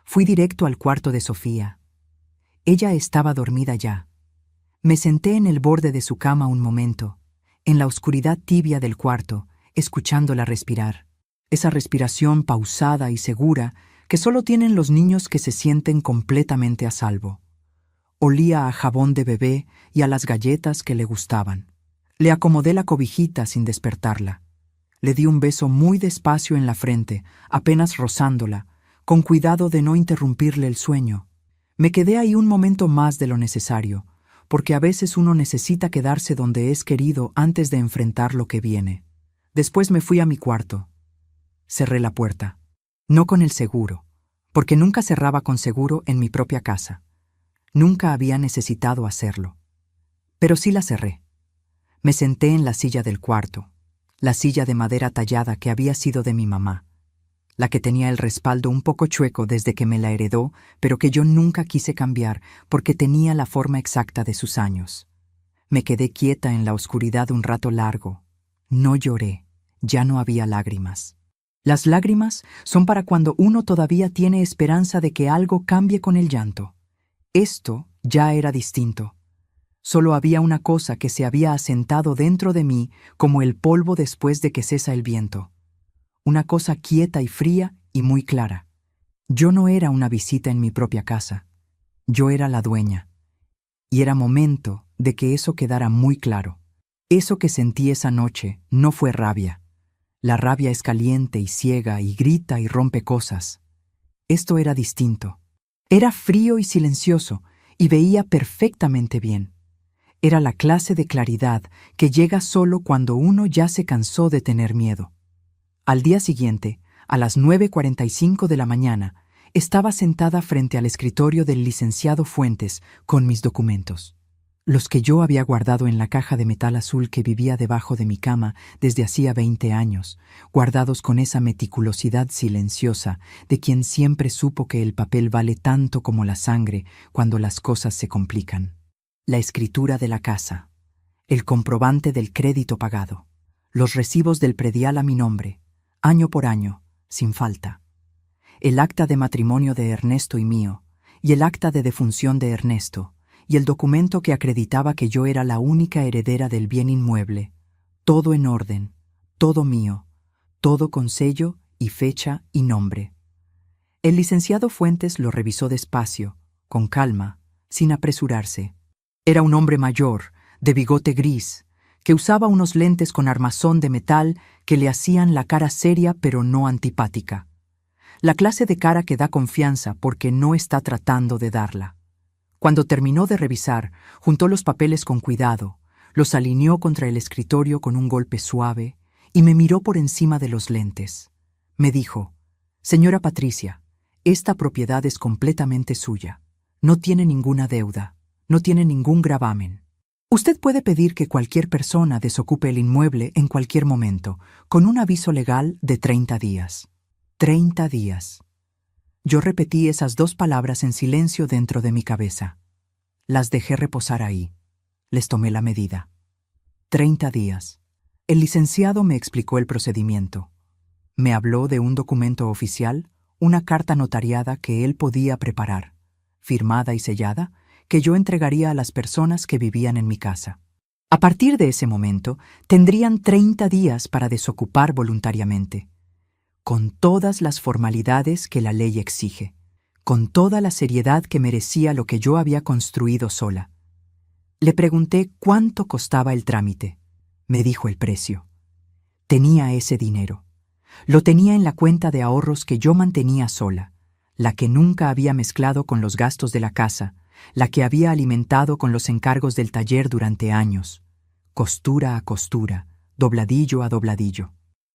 Fui directo al cuarto de Sofía. Ella estaba dormida ya. Me senté en el borde de su cama un momento, en la oscuridad tibia del cuarto, escuchándola respirar. Esa respiración pausada y segura que solo tienen los niños que se sienten completamente a salvo. Olía a jabón de bebé y a las galletas que le gustaban. Le acomodé la cobijita sin despertarla. Le di un beso muy despacio en la frente, apenas rozándola, con cuidado de no interrumpirle el sueño. Me quedé ahí un momento más de lo necesario, porque a veces uno necesita quedarse donde es querido antes de enfrentar lo que viene. Después me fui a mi cuarto. Cerré la puerta. No con el seguro, porque nunca cerraba con seguro en mi propia casa. Nunca había necesitado hacerlo. Pero sí la cerré. Me senté en la silla del cuarto, la silla de madera tallada que había sido de mi mamá, la que tenía el respaldo un poco chueco desde que me la heredó, pero que yo nunca quise cambiar porque tenía la forma exacta de sus años. Me quedé quieta en la oscuridad un rato largo. No lloré, ya no había lágrimas. Las lágrimas son para cuando uno todavía tiene esperanza de que algo cambie con el llanto. Esto ya era distinto. Solo había una cosa que se había asentado dentro de mí como el polvo después de que cesa el viento. Una cosa quieta y fría y muy clara. Yo no era una visita en mi propia casa. Yo era la dueña. Y era momento de que eso quedara muy claro. Eso que sentí esa noche no fue rabia. La rabia es caliente y ciega y grita y rompe cosas. Esto era distinto. Era frío y silencioso y veía perfectamente bien. Era la clase de claridad que llega solo cuando uno ya se cansó de tener miedo. Al día siguiente, a las 9:45 de la mañana, estaba sentada frente al escritorio del licenciado Fuentes con mis documentos. Los que yo había guardado en la caja de metal azul que vivía debajo de mi cama desde hacía 20 años, guardados con esa meticulosidad silenciosa de quien siempre supo que el papel vale tanto como la sangre cuando las cosas se complican. La escritura de la casa, el comprobante del crédito pagado, los recibos del predial a mi nombre, año por año, sin falta, el acta de matrimonio de Ernesto y mío, y el acta de defunción de Ernesto, y el documento que acreditaba que yo era la única heredera del bien inmueble. Todo en orden, todo mío, todo con sello y fecha y nombre. El licenciado Fuentes lo revisó despacio, con calma, sin apresurarse. Era un hombre mayor, de bigote gris, que usaba unos lentes con armazón de metal que le hacían la cara seria pero no antipática. La clase de cara que da confianza porque no está tratando de darla. Cuando terminó de revisar, juntó los papeles con cuidado, los alineó contra el escritorio con un golpe suave y me miró por encima de los lentes. Me dijo: «Señora Patricia, esta propiedad es completamente suya. No tiene ninguna deuda, no tiene ningún gravamen. Usted puede pedir que cualquier persona desocupe el inmueble en cualquier momento, con un aviso legal de 30 días. 30 días. Yo repetí esas 2 palabras en silencio dentro de mi cabeza. Las dejé reposar ahí. Les tomé la medida. 30 días. El licenciado me explicó el procedimiento. Me habló de un documento oficial, una carta notariada que él podía preparar, firmada y sellada, que yo entregaría a las personas que vivían en mi casa. A partir de ese momento, tendrían 30 días para desocupar voluntariamente, con todas las formalidades que la ley exige, con toda la seriedad que merecía lo que yo había construido sola. Le pregunté cuánto costaba el trámite. Me dijo el precio. Tenía ese dinero. Lo tenía en la cuenta de ahorros que yo mantenía sola, la que nunca había mezclado con los gastos de la casa, la que había alimentado con los encargos del taller durante años, costura a costura, dobladillo a dobladillo.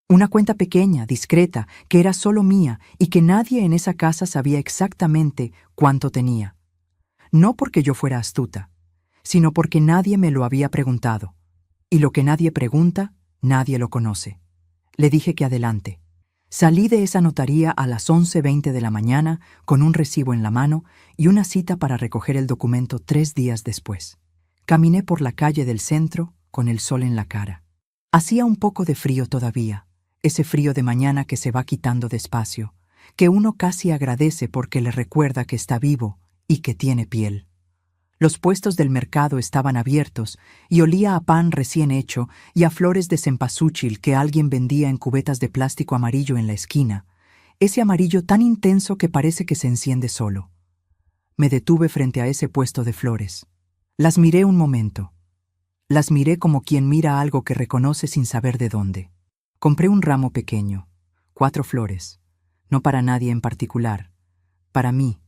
Una cuenta pequeña, discreta, que era solo mía y que nadie en esa casa sabía exactamente cuánto tenía. No porque yo fuera astuta, sino porque nadie me lo había preguntado. Y lo que nadie pregunta, nadie lo conoce. Le dije que adelante. Salí de esa notaría a las 11:20 de la mañana con un recibo en la mano y una cita para recoger el documento 3 días después. Caminé por la calle del centro con el sol en la cara. Hacía un poco de frío todavía, ese frío de mañana que se va quitando despacio, que uno casi agradece porque le recuerda que está vivo y que tiene piel. Los puestos del mercado estaban abiertos y olía a pan recién hecho y a flores de cempasúchil que alguien vendía en cubetas de plástico amarillo en la esquina, ese amarillo tan intenso que parece que se enciende solo. Me detuve frente a ese puesto de flores. Las miré un momento. Las miré como quien mira algo que reconoce sin saber de dónde. Compré un ramo pequeño, 4 flores, no para nadie en particular, para mí,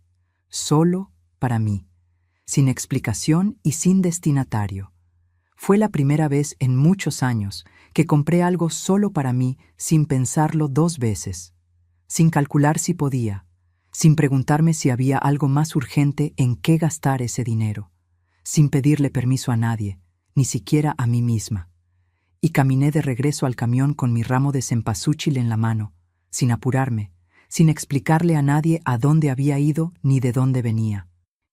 solo para mí. Sin explicación y sin destinatario. Fue la primera vez en muchos años que compré algo solo para mí sin pensarlo 2 veces, sin calcular si podía, sin preguntarme si había algo más urgente en qué gastar ese dinero, sin pedirle permiso a nadie, ni siquiera a mí misma. Y caminé de regreso al camión con mi ramo de cempasúchil en la mano, sin apurarme, sin explicarle a nadie a dónde había ido ni de dónde venía.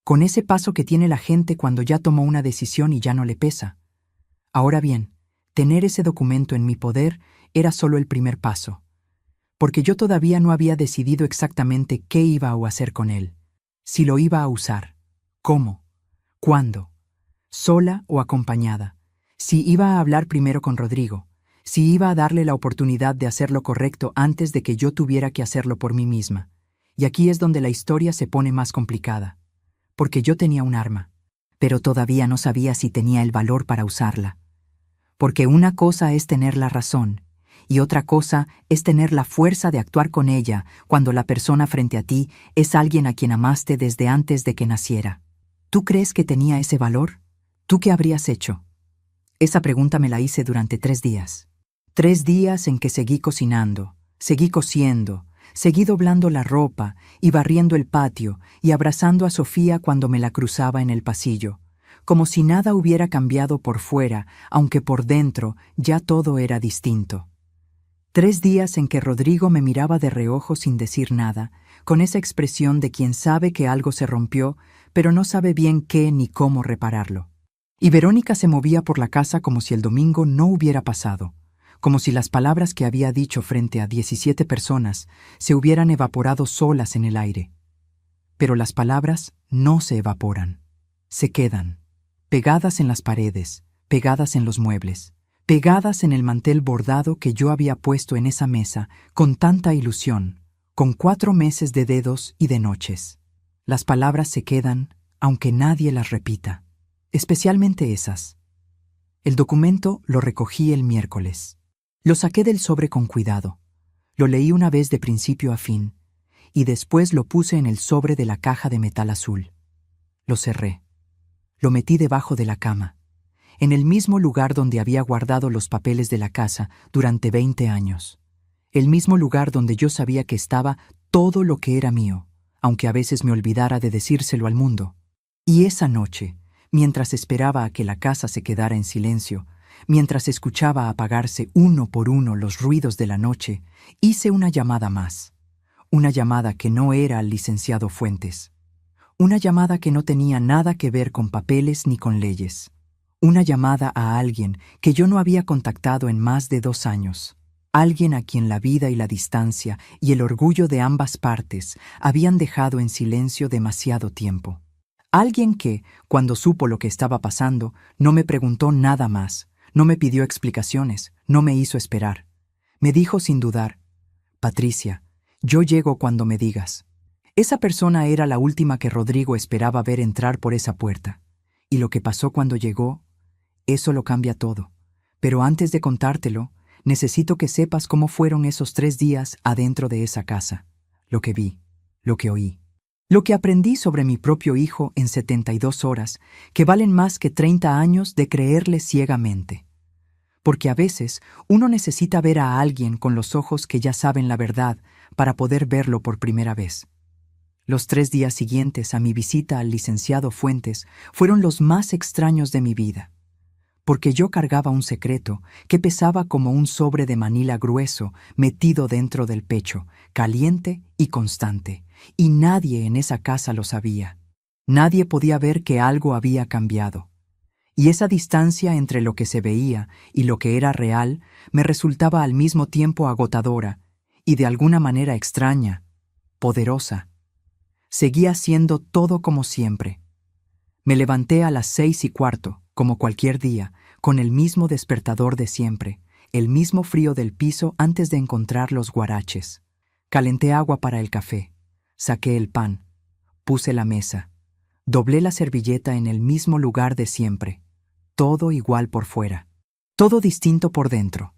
Con ese paso que tiene la gente cuando ya tomó una decisión y ya no le pesa. Ahora bien, tener ese documento en mi poder era solo el primer paso, porque yo todavía no había decidido exactamente qué iba a hacer con él, si lo iba a usar, cómo, cuándo, sola o acompañada, si iba a hablar primero con Rodrigo, si iba a darle la oportunidad de hacer lo correcto antes de que yo tuviera que hacerlo por mí misma. Y aquí es donde la historia se pone más complicada. Porque yo tenía un arma, pero todavía no sabía si tenía el valor para usarla. Porque una cosa es tener la razón, y otra cosa es tener la fuerza de actuar con ella cuando la persona frente a ti es alguien a quien amaste desde antes de que naciera. ¿Tú crees que tenía ese valor? ¿Tú qué habrías hecho? Esa pregunta me la hice durante 3 días. 3 días en que seguí cocinando, seguí cosiendo, seguí doblando la ropa y barriendo el patio y abrazando a Sofía cuando me la cruzaba en el pasillo, como si nada hubiera cambiado por fuera, aunque por dentro ya todo era distinto. 3 días en que Rodrigo me miraba de reojo sin decir nada, con esa expresión de quien sabe que algo se rompió, pero no sabe bien qué ni cómo repararlo. Y Verónica se movía por la casa como si el domingo no hubiera pasado, como si las palabras que había dicho frente a 17 personas se hubieran evaporado solas en el aire. Pero las palabras no se evaporan, se quedan, pegadas en las paredes, pegadas en los muebles, pegadas en el mantel bordado que yo había puesto en esa mesa con tanta ilusión, con 4 meses de dedos y de noches. Las palabras se quedan, aunque nadie las repita, especialmente esas. El documento lo recogí el miércoles. Lo saqué del sobre con cuidado. Lo leí una vez de principio a fin, y después lo puse en el sobre de la caja de metal azul. Lo cerré. Lo metí debajo de la cama, en el mismo lugar donde había guardado los papeles de la casa durante 20 años. El mismo lugar donde yo sabía que estaba todo lo que era mío, aunque a veces me olvidara de decírselo al mundo. Y esa noche, mientras esperaba a que la casa se quedara en silencio, mientras escuchaba apagarse uno por uno los ruidos de la noche, hice una llamada más. Una llamada que no era al licenciado Fuentes. Una llamada que no tenía nada que ver con papeles ni con leyes. Una llamada a alguien que yo no había contactado en más de 2 años. Alguien a quien la vida y la distancia y el orgullo de ambas partes habían dejado en silencio demasiado tiempo. Alguien que, cuando supo lo que estaba pasando, no me preguntó nada más, no me pidió explicaciones, no me hizo esperar. Me dijo sin dudar: Patricia, yo llego cuando me digas. Esa persona era la última que Rodrigo esperaba ver entrar por esa puerta. Y lo que pasó cuando llegó, eso lo cambia todo. Pero antes de contártelo, necesito que sepas cómo fueron esos 3 días adentro de esa casa. Lo que vi, lo que oí. Lo que aprendí sobre mi propio hijo en 72 horas, que valen más que 30 años de creerle ciegamente. Porque a veces uno necesita ver a alguien con los ojos que ya saben la verdad para poder verlo por primera vez. Los 3 días siguientes a mi visita al licenciado Fuentes fueron los más extraños de mi vida, porque yo cargaba un secreto que pesaba como un sobre de manila grueso metido dentro del pecho, caliente y constante, y nadie en esa casa lo sabía. Nadie podía ver que algo había cambiado. Y esa distancia entre lo que se veía y lo que era real me resultaba al mismo tiempo agotadora y de alguna manera extraña, poderosa. Seguía siendo todo como siempre. Me levanté a las 6:15, como cualquier día, con el mismo despertador de siempre, el mismo frío del piso antes de encontrar los guaraches. Calenté agua para el café, saqué el pan, puse la mesa, doblé la servilleta en el mismo lugar de siempre, todo igual por fuera, todo distinto por dentro.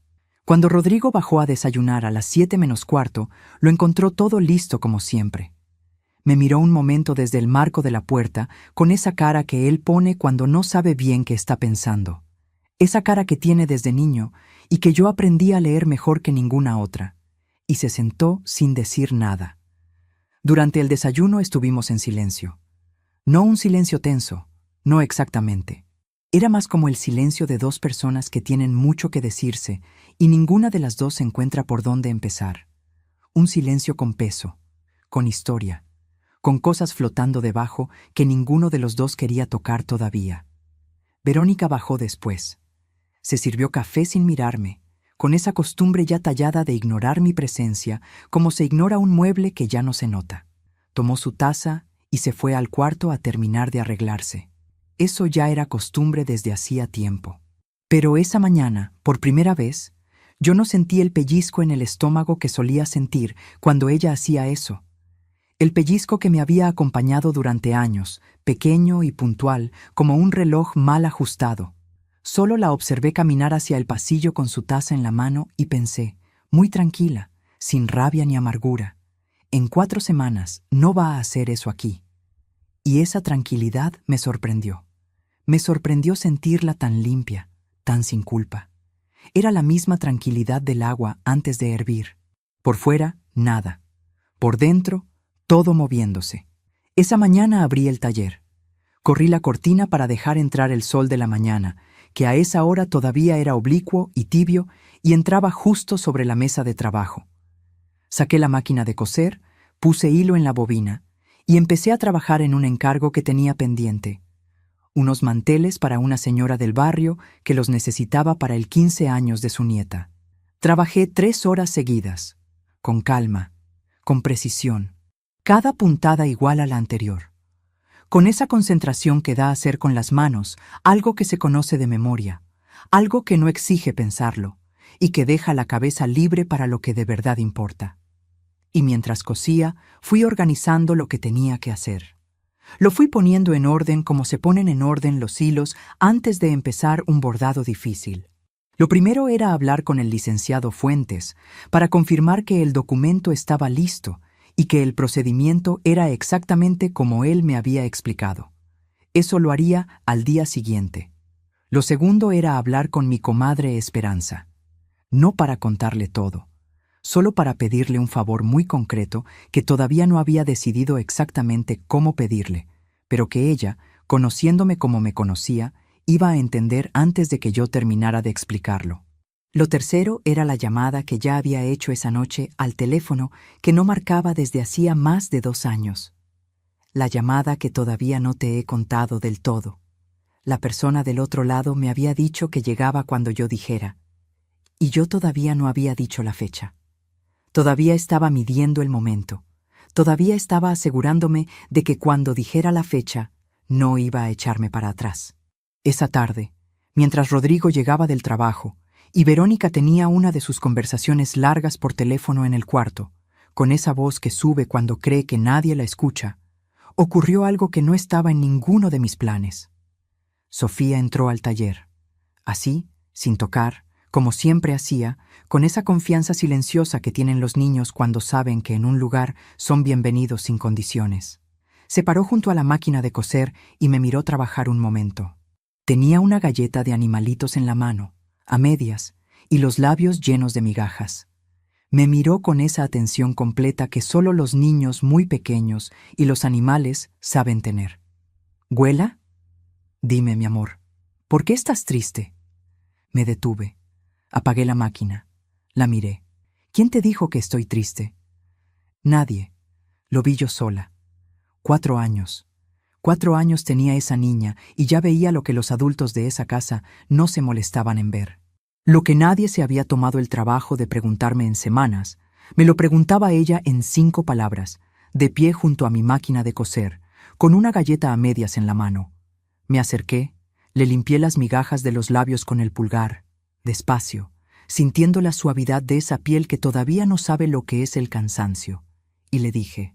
Cuando Rodrigo bajó a desayunar a las 7:45, lo encontró todo listo como siempre. Me miró un momento desde el marco de la puerta con esa cara que él pone cuando no sabe bien qué está pensando. Esa cara que tiene desde niño y que yo aprendí a leer mejor que ninguna otra. Y se sentó sin decir nada. Durante el desayuno estuvimos en silencio. No un silencio tenso, no exactamente. Era más como el silencio de 2 personas que tienen mucho que decirse y ninguna de las dos se encuentra por dónde empezar. Un silencio con peso, con historia, con cosas flotando debajo que ninguno de los dos quería tocar todavía. Verónica bajó después. Se sirvió café sin mirarme, con esa costumbre ya tallada de ignorar mi presencia, como se ignora un mueble que ya no se nota. Tomó su taza y se fue al cuarto a terminar de arreglarse. Eso ya era costumbre desde hacía tiempo. Pero esa mañana, por primera vez, yo no sentí el pellizco en el estómago que solía sentir cuando ella hacía eso. El pellizco que me había acompañado durante años, pequeño y puntual, como un reloj mal ajustado. Solo la observé caminar hacia el pasillo con su taza en la mano y pensé, muy tranquila, sin rabia ni amargura, en 4 semanas no va a hacer eso aquí. Y esa tranquilidad me sorprendió. Me sorprendió sentirla tan limpia, tan sin culpa. Era la misma tranquilidad del agua antes de hervir. Por fuera, nada. Por dentro, todo moviéndose. Esa mañana abrí el taller. Corrí la cortina para dejar entrar el sol de la mañana, que a esa hora todavía era oblicuo y tibio y entraba justo sobre la mesa de trabajo. Saqué la máquina de coser, puse hilo en la bobina y empecé a trabajar en un encargo que tenía pendiente. Unos manteles para una señora del barrio que los necesitaba para el 15 años de su nieta. Trabajé 3 horas seguidas, con calma, con precisión, cada puntada igual a la anterior, con esa concentración que da hacer con las manos algo que se conoce de memoria, algo que no exige pensarlo, y que deja la cabeza libre para lo que de verdad importa. Y mientras cosía, fui organizando lo que tenía que hacer. Lo fui poniendo en orden como se ponen en orden los hilos antes de empezar un bordado difícil. Lo primero era hablar con el licenciado Fuentes para confirmar que el documento estaba listo y que el procedimiento era exactamente como él me había explicado. Eso lo haría al día siguiente. Lo segundo era hablar con mi comadre Esperanza. No para contarle todo, solo para pedirle un favor muy concreto que todavía no había decidido exactamente cómo pedirle, pero que ella, conociéndome como me conocía, iba a entender antes de que yo terminara de explicarlo. Lo tercero era la llamada que ya había hecho esa noche al teléfono que no marcaba desde hacía más de 2 años. La llamada que todavía no te he contado del todo. La persona del otro lado me había dicho que llegaba cuando yo dijera, y yo todavía no había dicho la fecha. Todavía estaba midiendo el momento. Todavía estaba asegurándome de que cuando dijera la fecha, no iba a echarme para atrás. Esa tarde, mientras Rodrigo llegaba del trabajo y Verónica tenía una de sus conversaciones largas por teléfono en el cuarto, con esa voz que sube cuando cree que nadie la escucha, ocurrió algo que no estaba en ninguno de mis planes. Sofía entró al taller. Así, sin tocar, como siempre hacía, con esa confianza silenciosa que tienen los niños cuando saben que en un lugar son bienvenidos sin condiciones. Se paró junto a la máquina de coser y me miró trabajar un momento. Tenía una galleta de animalitos en la mano, a medias, y los labios llenos de migajas. Me miró con esa atención completa que solo los niños muy pequeños y los animales saben tener. ¿Güela? Dime, mi amor, ¿por qué estás triste? Me detuve. Apagué la máquina. La miré. ¿Quién te dijo que estoy triste? Nadie. Lo vi yo sola. 4 años. 4 años tenía esa niña y ya veía lo que los adultos de esa casa no se molestaban en ver. Lo que nadie se había tomado el trabajo de preguntarme en semanas, me lo preguntaba ella en 5 palabras, de pie junto a mi máquina de coser, con una galleta a medias en la mano. Me acerqué, le limpié las migajas de los labios con el pulgar, despacio, sintiendo la suavidad de esa piel que todavía no sabe lo que es el cansancio, y le dije,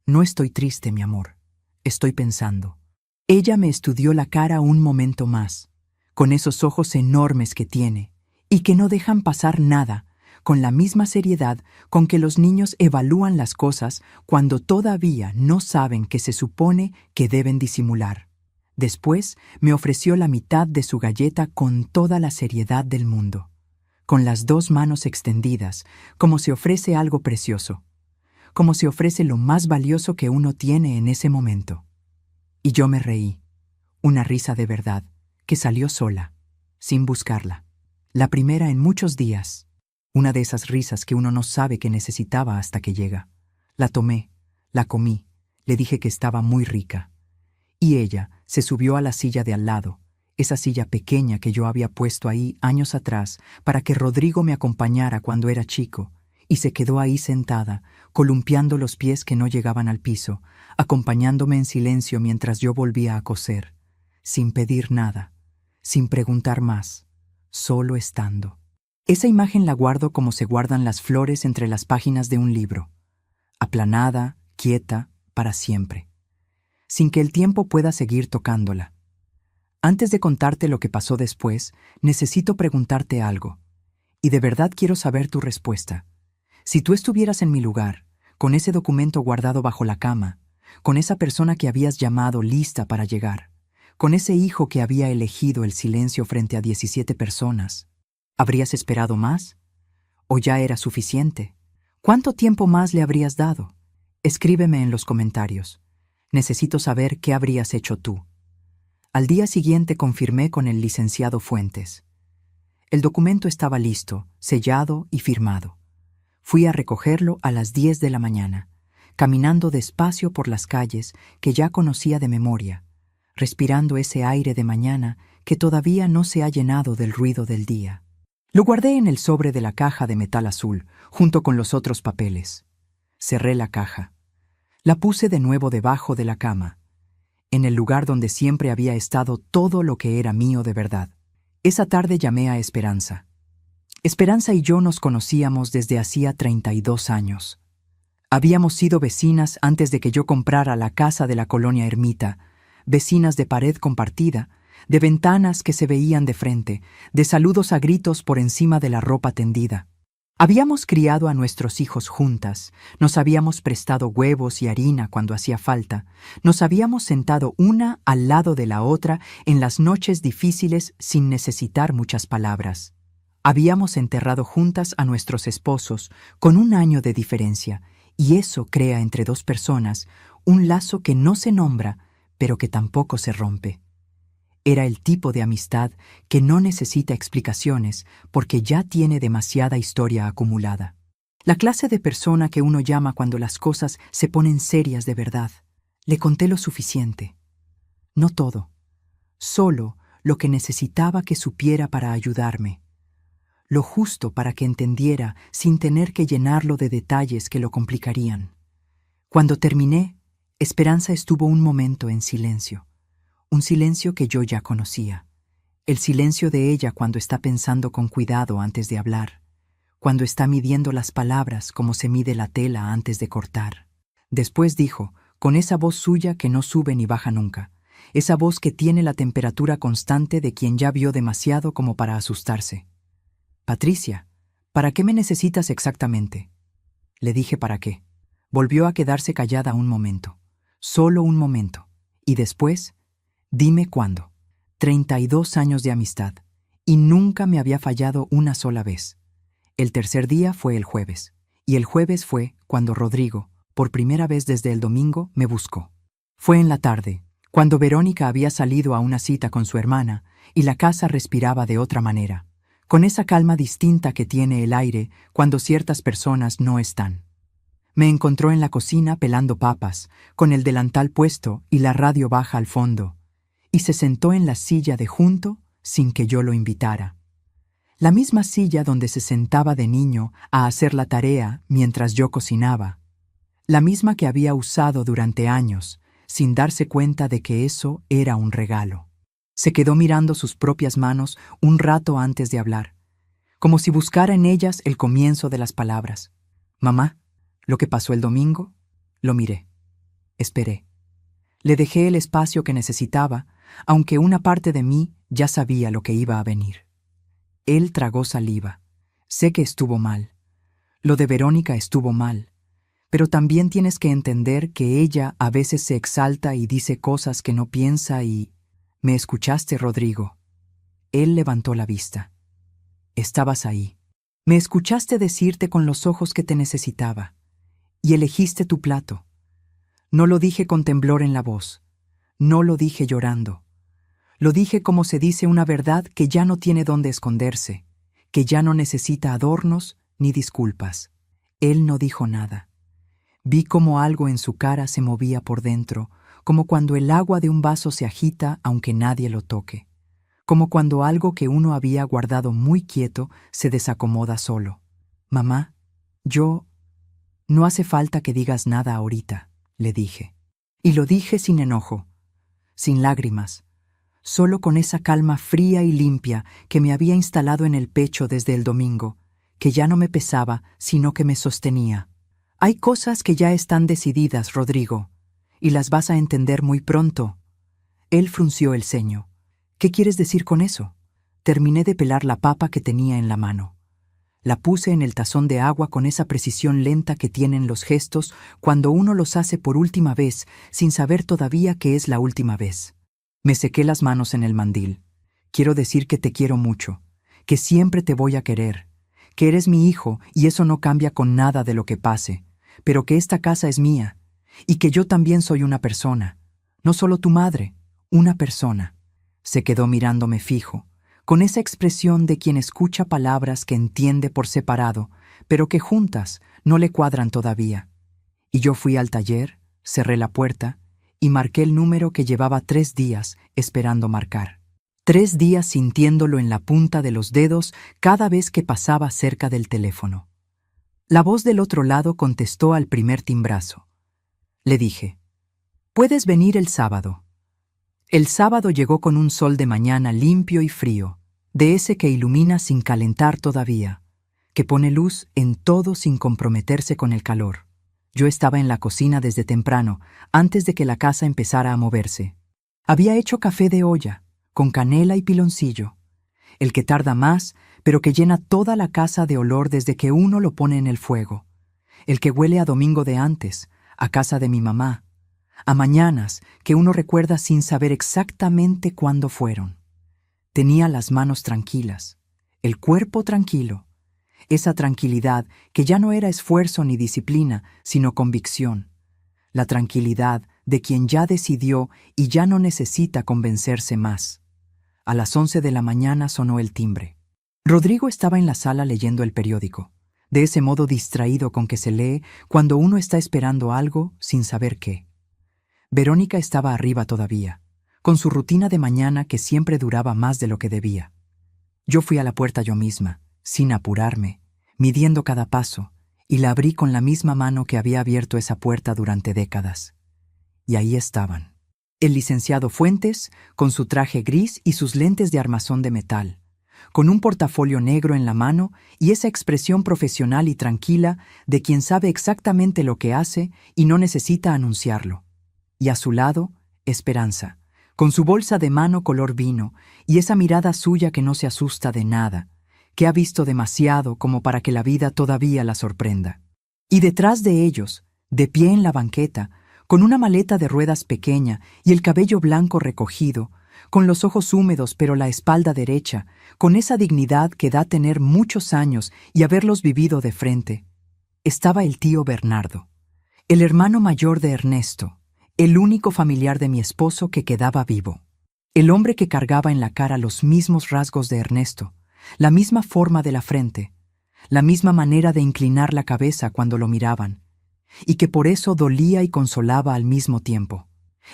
no estoy triste, mi amor, estoy pensando. Ella me estudió la cara un momento más, con esos ojos enormes que tiene, y que no dejan pasar nada, con la misma seriedad con que los niños evalúan las cosas cuando todavía no saben que se supone que deben disimular. Después me ofreció la mitad de su galleta con toda la seriedad del mundo, con las 2 manos extendidas, como se ofrece algo precioso, como se ofrece lo más valioso que uno tiene en ese momento. Y yo me reí, una risa de verdad, que salió sola, sin buscarla. La primera en muchos días, una de esas risas que uno no sabe que necesitaba hasta que llega. La tomé, la comí, le dije que estaba muy rica. Y ella se subió a la silla de al lado, esa silla pequeña que yo había puesto ahí años atrás para que Rodrigo me acompañara cuando era chico, y se quedó ahí sentada, columpiando los pies que no llegaban al piso, acompañándome en silencio mientras yo volvía a coser, sin pedir nada, sin preguntar más, solo estando. Esa imagen la guardo como se guardan las flores entre las páginas de un libro, aplanada, quieta, para siempre, sin que el tiempo pueda seguir tocándola. Antes de contarte lo que pasó después, necesito preguntarte algo, y de verdad quiero saber tu respuesta. Si tú estuvieras en mi lugar, con ese documento guardado bajo la cama, con esa persona que habías llamado lista para llegar, con ese hijo que había elegido el silencio frente a 17 personas, ¿habrías esperado más? ¿O ya era suficiente? ¿Cuánto tiempo más le habrías dado? Escríbeme en los comentarios. Necesito saber qué habrías hecho tú. Al día siguiente confirmé con el licenciado Fuentes. El documento estaba listo, sellado y firmado. Fui a recogerlo a las 10 de la mañana, caminando despacio por las calles que ya conocía de memoria, respirando ese aire de mañana que todavía no se ha llenado del ruido del día. Lo guardé en el sobre de la caja de metal azul, junto con los otros papeles. Cerré la caja. La puse de nuevo debajo de la cama. en el lugar donde siempre había estado todo lo que era mío de verdad. Esa tarde llamé a Esperanza. Esperanza y yo nos conocíamos desde hacía 32 años. Habíamos sido vecinas antes de que yo comprara la casa de la colonia Ermita, vecinas de pared compartida, de ventanas que se veían de frente, de saludos a gritos por encima de la ropa tendida. Habíamos criado a nuestros hijos juntas, nos habíamos prestado huevos y harina cuando hacía falta, nos habíamos sentado una al lado de la otra en las noches difíciles sin necesitar muchas palabras. Habíamos enterrado juntas a nuestros esposos con 1 año de diferencia, y eso crea entre dos personas un lazo que no se nombra, pero que tampoco se rompe. Era el tipo de amistad que no necesita explicaciones porque ya tiene demasiada historia acumulada. La clase de persona que uno llama cuando las cosas se ponen serias de verdad. Le conté lo suficiente. No todo. Solo lo que necesitaba que supiera para ayudarme. Lo justo para que entendiera sin tener que llenarlo de detalles que lo complicarían. Cuando terminé, Esperanza estuvo un momento en silencio. Un silencio que yo ya conocía. El silencio de ella cuando está pensando con cuidado antes de hablar. Cuando está midiendo las palabras como se mide la tela antes de cortar. Después dijo, con esa voz suya que no sube ni baja nunca. Esa voz que tiene la temperatura constante de quien ya vio demasiado como para asustarse. Patricia, ¿para qué me necesitas exactamente? Le dije para qué. Volvió a quedarse callada un momento. Solo un momento. Y después, dime cuándo. 32 años de amistad. Y nunca me había fallado una sola vez. El tercer día fue el jueves. Y el jueves fue cuando Rodrigo, por primera vez desde el domingo, me buscó. Fue en la tarde, cuando Verónica había salido a una cita con su hermana y la casa respiraba de otra manera, con esa calma distinta que tiene el aire cuando ciertas personas no están. Me encontró en la cocina pelando papas, con el delantal puesto y la radio baja al fondo, y se sentó en la silla de junto sin que yo lo invitara. La misma silla donde se sentaba de niño a hacer la tarea mientras yo cocinaba. La misma que había usado durante años, sin darse cuenta de que eso era un regalo. Se quedó mirando sus propias manos un rato antes de hablar, como si buscara en ellas el comienzo de las palabras. Mamá, lo que pasó el domingo, lo miré. Esperé. Le dejé el espacio que necesitaba, aunque una parte de mí ya sabía lo que iba a venir. Él tragó saliva. Sé que estuvo mal. Lo de Verónica estuvo mal. Pero también tienes que entender que ella a veces se exalta y dice cosas que no piensa y... ¿Me escuchaste, Rodrigo? Él levantó la vista. Estabas ahí. Me escuchaste decirte con los ojos que te necesitaba. Y elegiste tu plato. No lo dije con temblor en la voz. No lo dije llorando. Lo dije como se dice una verdad que ya no tiene dónde esconderse, que ya no necesita adornos ni disculpas. Él no dijo nada. Vi cómo algo en su cara se movía por dentro, como cuando el agua de un vaso se agita aunque nadie lo toque, como cuando algo que uno había guardado muy quieto se desacomoda solo. Mamá, no hace falta que digas nada ahorita, le dije. Y lo dije sin enojo, sin lágrimas, solo con esa calma fría y limpia que me había instalado en el pecho desde el domingo, que ya no me pesaba, sino que me sostenía. Hay cosas que ya están decididas, Rodrigo, y las vas a entender muy pronto. Él frunció el ceño. ¿Qué quieres decir con eso? Terminé de pelar la papa que tenía en la mano. La puse en el tazón de agua con esa precisión lenta que tienen los gestos cuando uno los hace por última vez, sin saber todavía que es la última vez. Me sequé las manos en el mandil. Quiero decir que te quiero mucho, que siempre te voy a querer, que eres mi hijo y eso no cambia con nada de lo que pase, pero que esta casa es mía, y que yo también soy una persona, no solo tu madre, una persona. Se quedó mirándome fijo, con esa expresión de quien escucha palabras que entiende por separado, pero que juntas no le cuadran todavía. Y yo fui al taller, cerré la puerta y marqué el número que llevaba 3 días esperando marcar. 3 días sintiéndolo en la punta de los dedos cada vez que pasaba cerca del teléfono. La voz del otro lado contestó al primer timbrazo. Le dije, «Puedes venir el sábado. El sábado llegó con un sol de mañana limpio y frío, de ese que ilumina sin calentar todavía, que pone luz en todo sin comprometerse con el calor. Yo estaba en la cocina desde temprano, antes de que la casa empezara a moverse. Había hecho café de olla, con canela y piloncillo, el que tarda más, pero que llena toda la casa de olor desde que uno lo pone en el fuego, el que huele a domingo de antes, a casa de mi mamá, a mañanas que uno recuerda sin saber exactamente cuándo fueron. Tenía las manos tranquilas, el cuerpo tranquilo, esa tranquilidad que ya no era esfuerzo ni disciplina, sino convicción, la tranquilidad de quien ya decidió y ya no necesita convencerse más. A las 11 de la mañana sonó el timbre. Rodrigo estaba en la sala leyendo el periódico, de ese modo distraído con que se lee cuando uno está esperando algo sin saber qué. Verónica estaba arriba todavía, con su rutina de mañana que siempre duraba más de lo que debía. Yo fui a la puerta yo misma, sin apurarme, midiendo cada paso, y la abrí con la misma mano que había abierto esa puerta durante décadas. Y ahí estaban. El licenciado Fuentes, con su traje gris y sus lentes de armazón de metal, con un portafolio negro en la mano y esa expresión profesional y tranquila de quien sabe exactamente lo que hace y no necesita anunciarlo. Y a su lado, Esperanza, con su bolsa de mano color vino y esa mirada suya que no se asusta de nada, que ha visto demasiado como para que la vida todavía la sorprenda. Y detrás de ellos, de pie en la banqueta, con una maleta de ruedas pequeña y el cabello blanco recogido, con los ojos húmedos pero la espalda derecha, con esa dignidad que da tener muchos años y haberlos vivido de frente, estaba el tío Bernardo, el hermano mayor de Ernesto, el único familiar de mi esposo que quedaba vivo, el hombre que cargaba en la cara los mismos rasgos de Ernesto, la misma forma de la frente, la misma manera de inclinar la cabeza cuando lo miraban, y que por eso dolía y consolaba al mismo tiempo.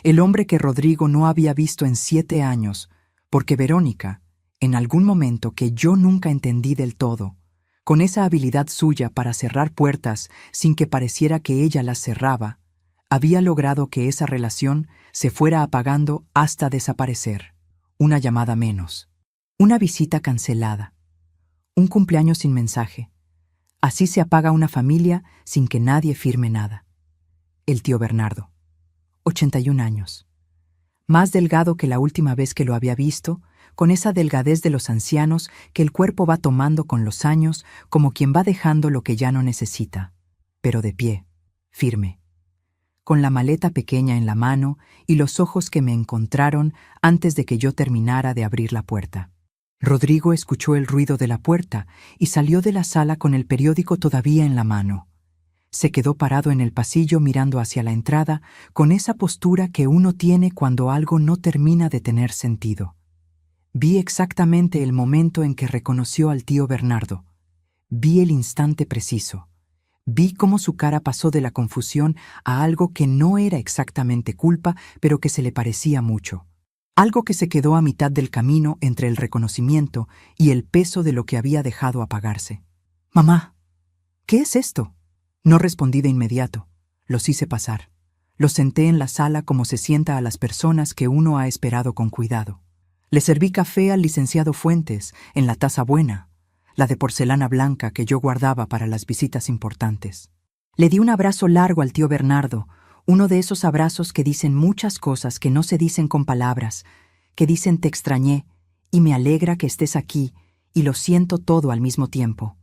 El hombre que Rodrigo no había visto en 7 años, porque Verónica, en algún momento que yo nunca entendí del todo, con esa habilidad suya para cerrar puertas sin que pareciera que ella las cerraba, había logrado que esa relación se fuera apagando hasta desaparecer. Una llamada menos, una visita cancelada, un cumpleaños sin mensaje. Así se apaga una familia sin que nadie firme nada. El tío Bernardo, 81 años. Más delgado que la última vez que lo había visto, con esa delgadez de los ancianos que el cuerpo va tomando con los años como quien va dejando lo que ya no necesita, pero de pie, firme, con la maleta pequeña en la mano y los ojos que me encontraron antes de que yo terminara de abrir la puerta. Rodrigo escuchó el ruido de la puerta y salió de la sala con el periódico todavía en la mano. Se quedó parado en el pasillo mirando hacia la entrada con esa postura que uno tiene cuando algo no termina de tener sentido. Vi exactamente el momento en que reconoció al tío Bernardo. Vi el instante preciso. Vi cómo su cara pasó de la confusión a algo que no era exactamente culpa, pero que se le parecía mucho. Algo que se quedó a mitad del camino entre el reconocimiento y el peso de lo que había dejado apagarse. «Mamá, ¿qué es esto?». No respondí de inmediato. Los hice pasar. Los senté en la sala como se sienta a las personas que uno ha esperado con cuidado. Le serví café al licenciado Fuentes en la taza buena, la de porcelana blanca que yo guardaba para las visitas importantes. Le di un abrazo largo al tío Bernardo, uno de esos abrazos que dicen muchas cosas que no se dicen con palabras, que dicen te extrañé y me alegra que estés aquí y lo siento todo al mismo tiempo.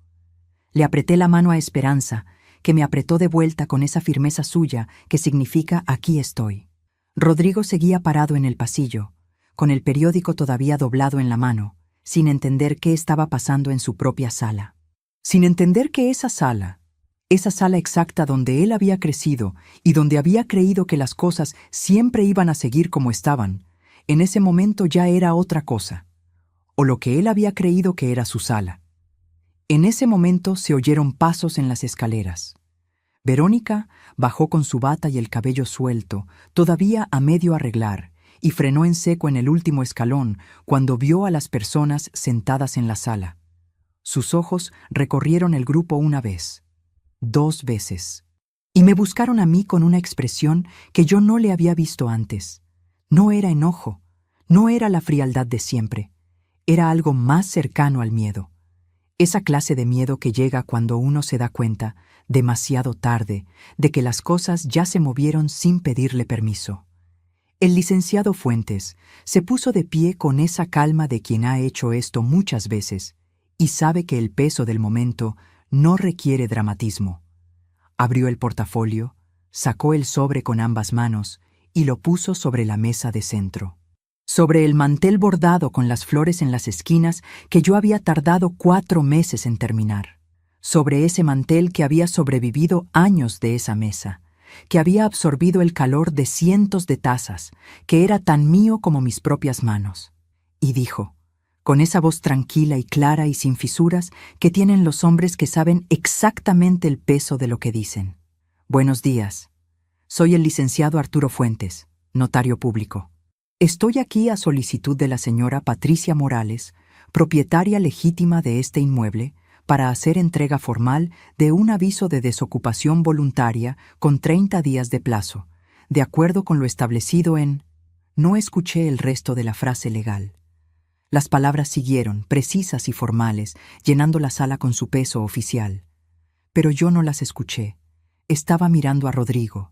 Le apreté la mano a Esperanza, que me apretó de vuelta con esa firmeza suya que significa aquí estoy. Rodrigo seguía parado en el pasillo, con el periódico todavía doblado en la mano, sin entender qué estaba pasando en su propia sala. Sin entender que esa sala exacta donde él había crecido y donde había creído que las cosas siempre iban a seguir como estaban, en ese momento ya era otra cosa, o lo que él había creído que era su sala. En ese momento se oyeron pasos en las escaleras. Verónica bajó con su bata y el cabello suelto, todavía a medio arreglar, y frenó en seco en el último escalón cuando vio a las personas sentadas en la sala. Sus ojos recorrieron el grupo una vez, 2 veces, y me buscaron a mí con una expresión que yo no le había visto antes. No era enojo, No era la frialdad de siempre, era algo más cercano al miedo. Esa clase de miedo que llega cuando uno se da cuenta, demasiado tarde, de que las cosas ya se movieron sin pedirle permiso. El licenciado Fuentes se puso de pie con esa calma de quien ha hecho esto muchas veces y sabe que el peso del momento no requiere dramatismo. Abrió el portafolio, sacó el sobre con ambas manos y lo puso sobre la mesa de centro. Sobre el mantel bordado con las flores en las esquinas que yo había tardado 4 meses en terminar. Sobre ese mantel que había sobrevivido años de esa mesa, que había absorbido el calor de cientos de tazas, que era tan mío como mis propias manos. Y dijo, con esa voz tranquila y clara y sin fisuras que tienen los hombres que saben exactamente el peso de lo que dicen. Buenos días. Soy el licenciado Arturo Fuentes, notario público. Estoy aquí a solicitud de la señora Patricia Morales, propietaria legítima de este inmueble, para hacer entrega formal de un aviso de desocupación voluntaria con 30 días de plazo, de acuerdo con lo establecido en... No escuché el resto de la frase legal. Las palabras siguieron, precisas y formales, llenando la sala con su peso oficial. Pero yo no las escuché. Estaba mirando a Rodrigo.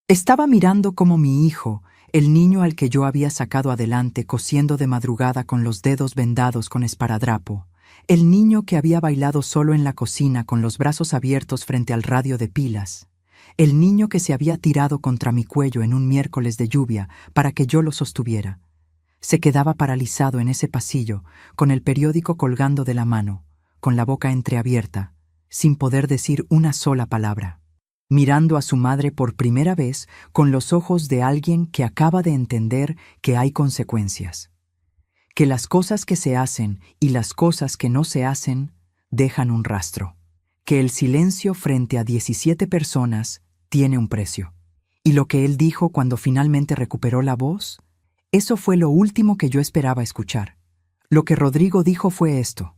Estaba mirando cómo mi hijo, el niño al que yo había sacado adelante cosiendo de madrugada con los dedos vendados con esparadrapo, el niño que había bailado solo en la cocina con los brazos abiertos frente al radio de pilas, el niño que se había tirado contra mi cuello en un miércoles de lluvia para que yo lo sostuviera, se quedaba paralizado en ese pasillo, con el periódico colgando de la mano, con la boca entreabierta, sin poder decir una sola palabra, mirando a su madre por primera vez con los ojos de alguien que acaba de entender que hay consecuencias, que las cosas que se hacen y las cosas que no se hacen dejan un rastro, que el silencio frente a 17 personas tiene un precio. Y lo que él dijo cuando finalmente recuperó la voz, eso fue lo último que yo esperaba escuchar. Lo que Rodrigo dijo fue esto: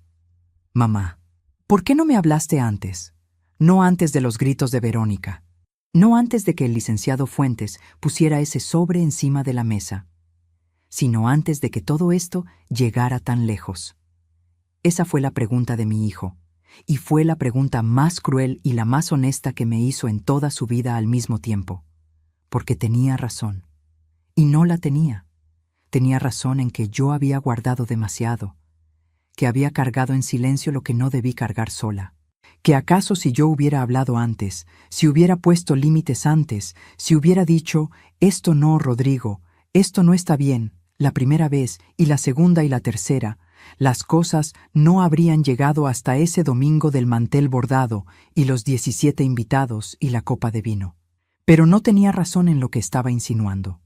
Mamá, ¿por qué no me hablaste antes? No antes de los gritos de Verónica, no antes de que el licenciado Fuentes pusiera ese sobre encima de la mesa, sino antes de que todo esto llegara tan lejos. Esa fue la pregunta de mi hijo, y fue la pregunta más cruel y la más honesta que me hizo en toda su vida al mismo tiempo, porque tenía razón. Y no la tenía. Tenía razón en que yo había guardado demasiado, que había cargado en silencio lo que no debí cargar sola. Que acaso si yo hubiera hablado antes, si hubiera puesto límites antes, si hubiera dicho, esto no, Rodrigo, esto no está bien, la primera vez y la segunda y la tercera, las cosas no habrían llegado hasta ese domingo del mantel bordado y los 17 invitados y la copa de vino. Pero no tenía razón en lo que estaba insinuando,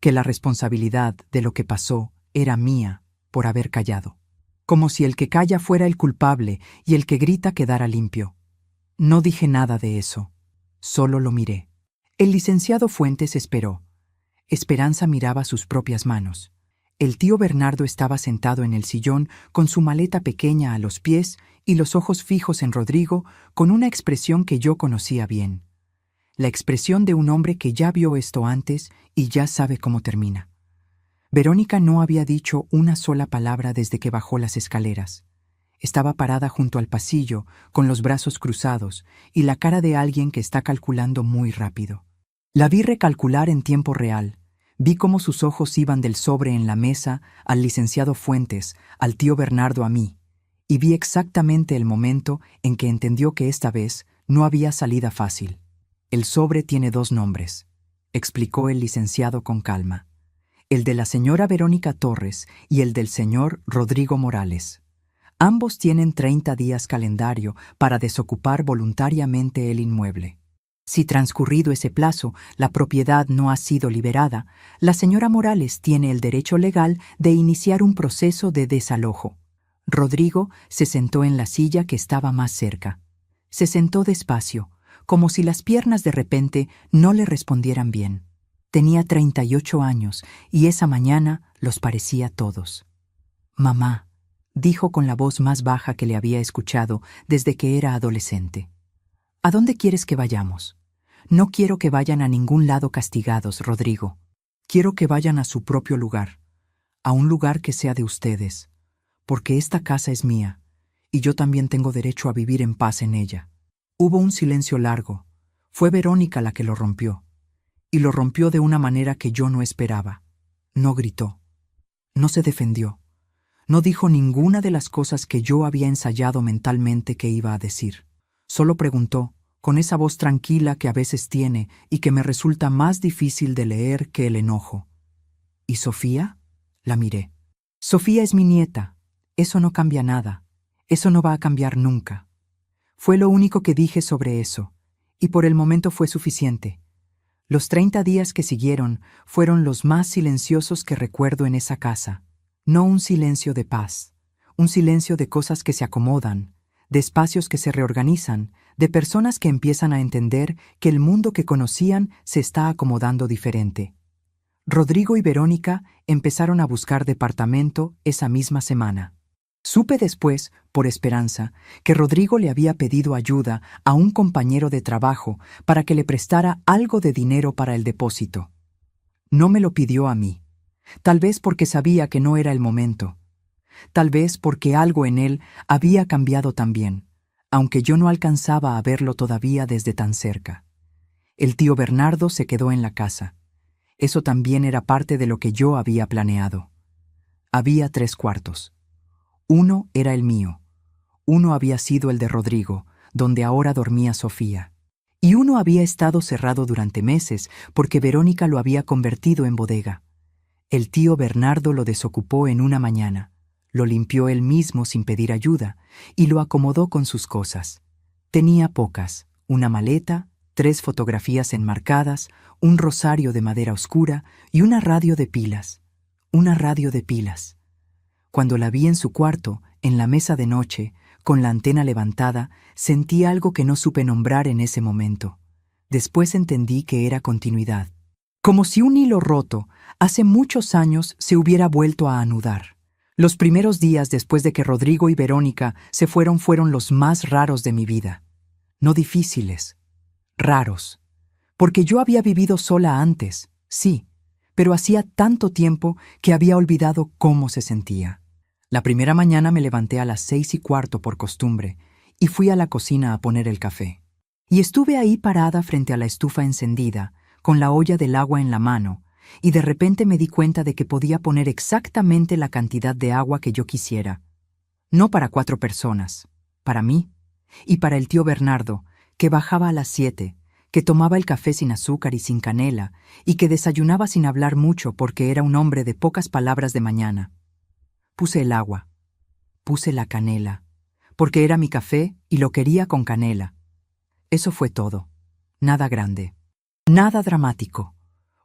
que la responsabilidad de lo que pasó era mía por haber callado. Como si el que calla fuera el culpable y el que grita quedara limpio. No dije nada de eso, solo lo miré. El licenciado Fuentes esperó. Esperanza miraba sus propias manos. El tío Bernardo estaba sentado en el sillón con su maleta pequeña a los pies y los ojos fijos en Rodrigo con una expresión que yo conocía bien. La expresión de un hombre que ya vio esto antes y ya sabe cómo termina. Verónica no había dicho una sola palabra desde que bajó las escaleras. Estaba parada junto al pasillo, con los brazos cruzados, y la cara de alguien que está calculando muy rápido. La vi recalcular en tiempo real. Vi cómo sus ojos iban del sobre en la mesa al licenciado Fuentes, al tío Bernardo, a mí, y vi exactamente el momento en que entendió que esta vez no había salida fácil. El sobre tiene 2 nombres, explicó el licenciado con calma. El de la señora Verónica Torres y el del señor Rodrigo Morales. Ambos tienen 30 días calendario para desocupar voluntariamente el inmueble. Si transcurrido ese plazo la propiedad no ha sido liberada, la señora Morales tiene el derecho legal de iniciar un proceso de desalojo. Rodrigo se sentó en la silla que estaba más cerca. Se sentó despacio, como si las piernas de repente no le respondieran bien. Tenía 38 años y esa mañana los parecía todos. Mamá, dijo con la voz más baja que le había escuchado desde que era adolescente. ¿A dónde quieres que vayamos? No quiero que vayan a ningún lado castigados, Rodrigo. Quiero que vayan a su propio lugar, a un lugar que sea de ustedes, porque esta casa es mía, y yo también tengo derecho a vivir en paz en ella. Hubo un silencio largo. Fue Verónica la que lo rompió, y lo rompió de una manera que yo no esperaba. No gritó, no se defendió, no dijo ninguna de las cosas que yo había ensayado mentalmente que iba a decir. Solo preguntó, con esa voz tranquila que a veces tiene y que me resulta más difícil de leer que el enojo. ¿Y Sofía? La miré. Sofía es mi nieta. Eso no cambia nada. Eso no va a cambiar nunca. Fue lo único que dije sobre eso, y por el momento fue suficiente. Los 30 días que siguieron fueron los más silenciosos que recuerdo en esa casa. No un silencio de paz, un silencio de cosas que se acomodan, de espacios que se reorganizan, de personas que empiezan a entender que el mundo que conocían se está acomodando diferente. Rodrigo y Verónica empezaron a buscar departamento esa misma semana. Supe después, por Esperanza, que Rodrigo le había pedido ayuda a un compañero de trabajo para que le prestara algo de dinero para el depósito. No me lo pidió a mí, tal vez porque sabía que no era el momento, tal vez porque algo en él había cambiado también, aunque yo no alcanzaba a verlo todavía desde tan cerca. El tío Bernardo se quedó en la casa. Eso también era parte de lo que yo había planeado. Había 3 cuartos. Uno era el mío. Uno había sido el de Rodrigo, donde ahora dormía Sofía. Y uno había estado cerrado durante meses porque Verónica lo había convertido en bodega. El tío Bernardo lo desocupó en una mañana, lo limpió él mismo sin pedir ayuda y lo acomodó con sus cosas. Tenía pocas, una maleta, 3 fotografías enmarcadas, un rosario de madera oscura y una radio de pilas. Una radio de pilas. Cuando la vi en su cuarto, en la mesa de noche, con la antena levantada, sentí algo que no supe nombrar en ese momento. Después entendí que era continuidad. Como si un hilo roto, hace muchos años, se hubiera vuelto a anudar. Los primeros días después de que Rodrigo y Verónica se fueron los más raros de mi vida. No difíciles, raros. Porque yo había vivido sola antes, sí, pero hacía tanto tiempo que había olvidado cómo se sentía. La primera mañana me levanté a las 6:15 por costumbre y fui a la cocina a poner el café. Y estuve ahí parada frente a la estufa encendida, con la olla del agua en la mano, y de repente me di cuenta de que podía poner exactamente la cantidad de agua que yo quisiera. No para 4 personas, para mí, y para el tío Bernardo, que bajaba a las 7, que tomaba el café sin azúcar y sin canela, y que desayunaba sin hablar mucho porque era un hombre de pocas palabras de mañana. Puse el agua, puse la canela, porque era mi café y lo quería con canela. Eso fue todo. Nada grande. Nada dramático.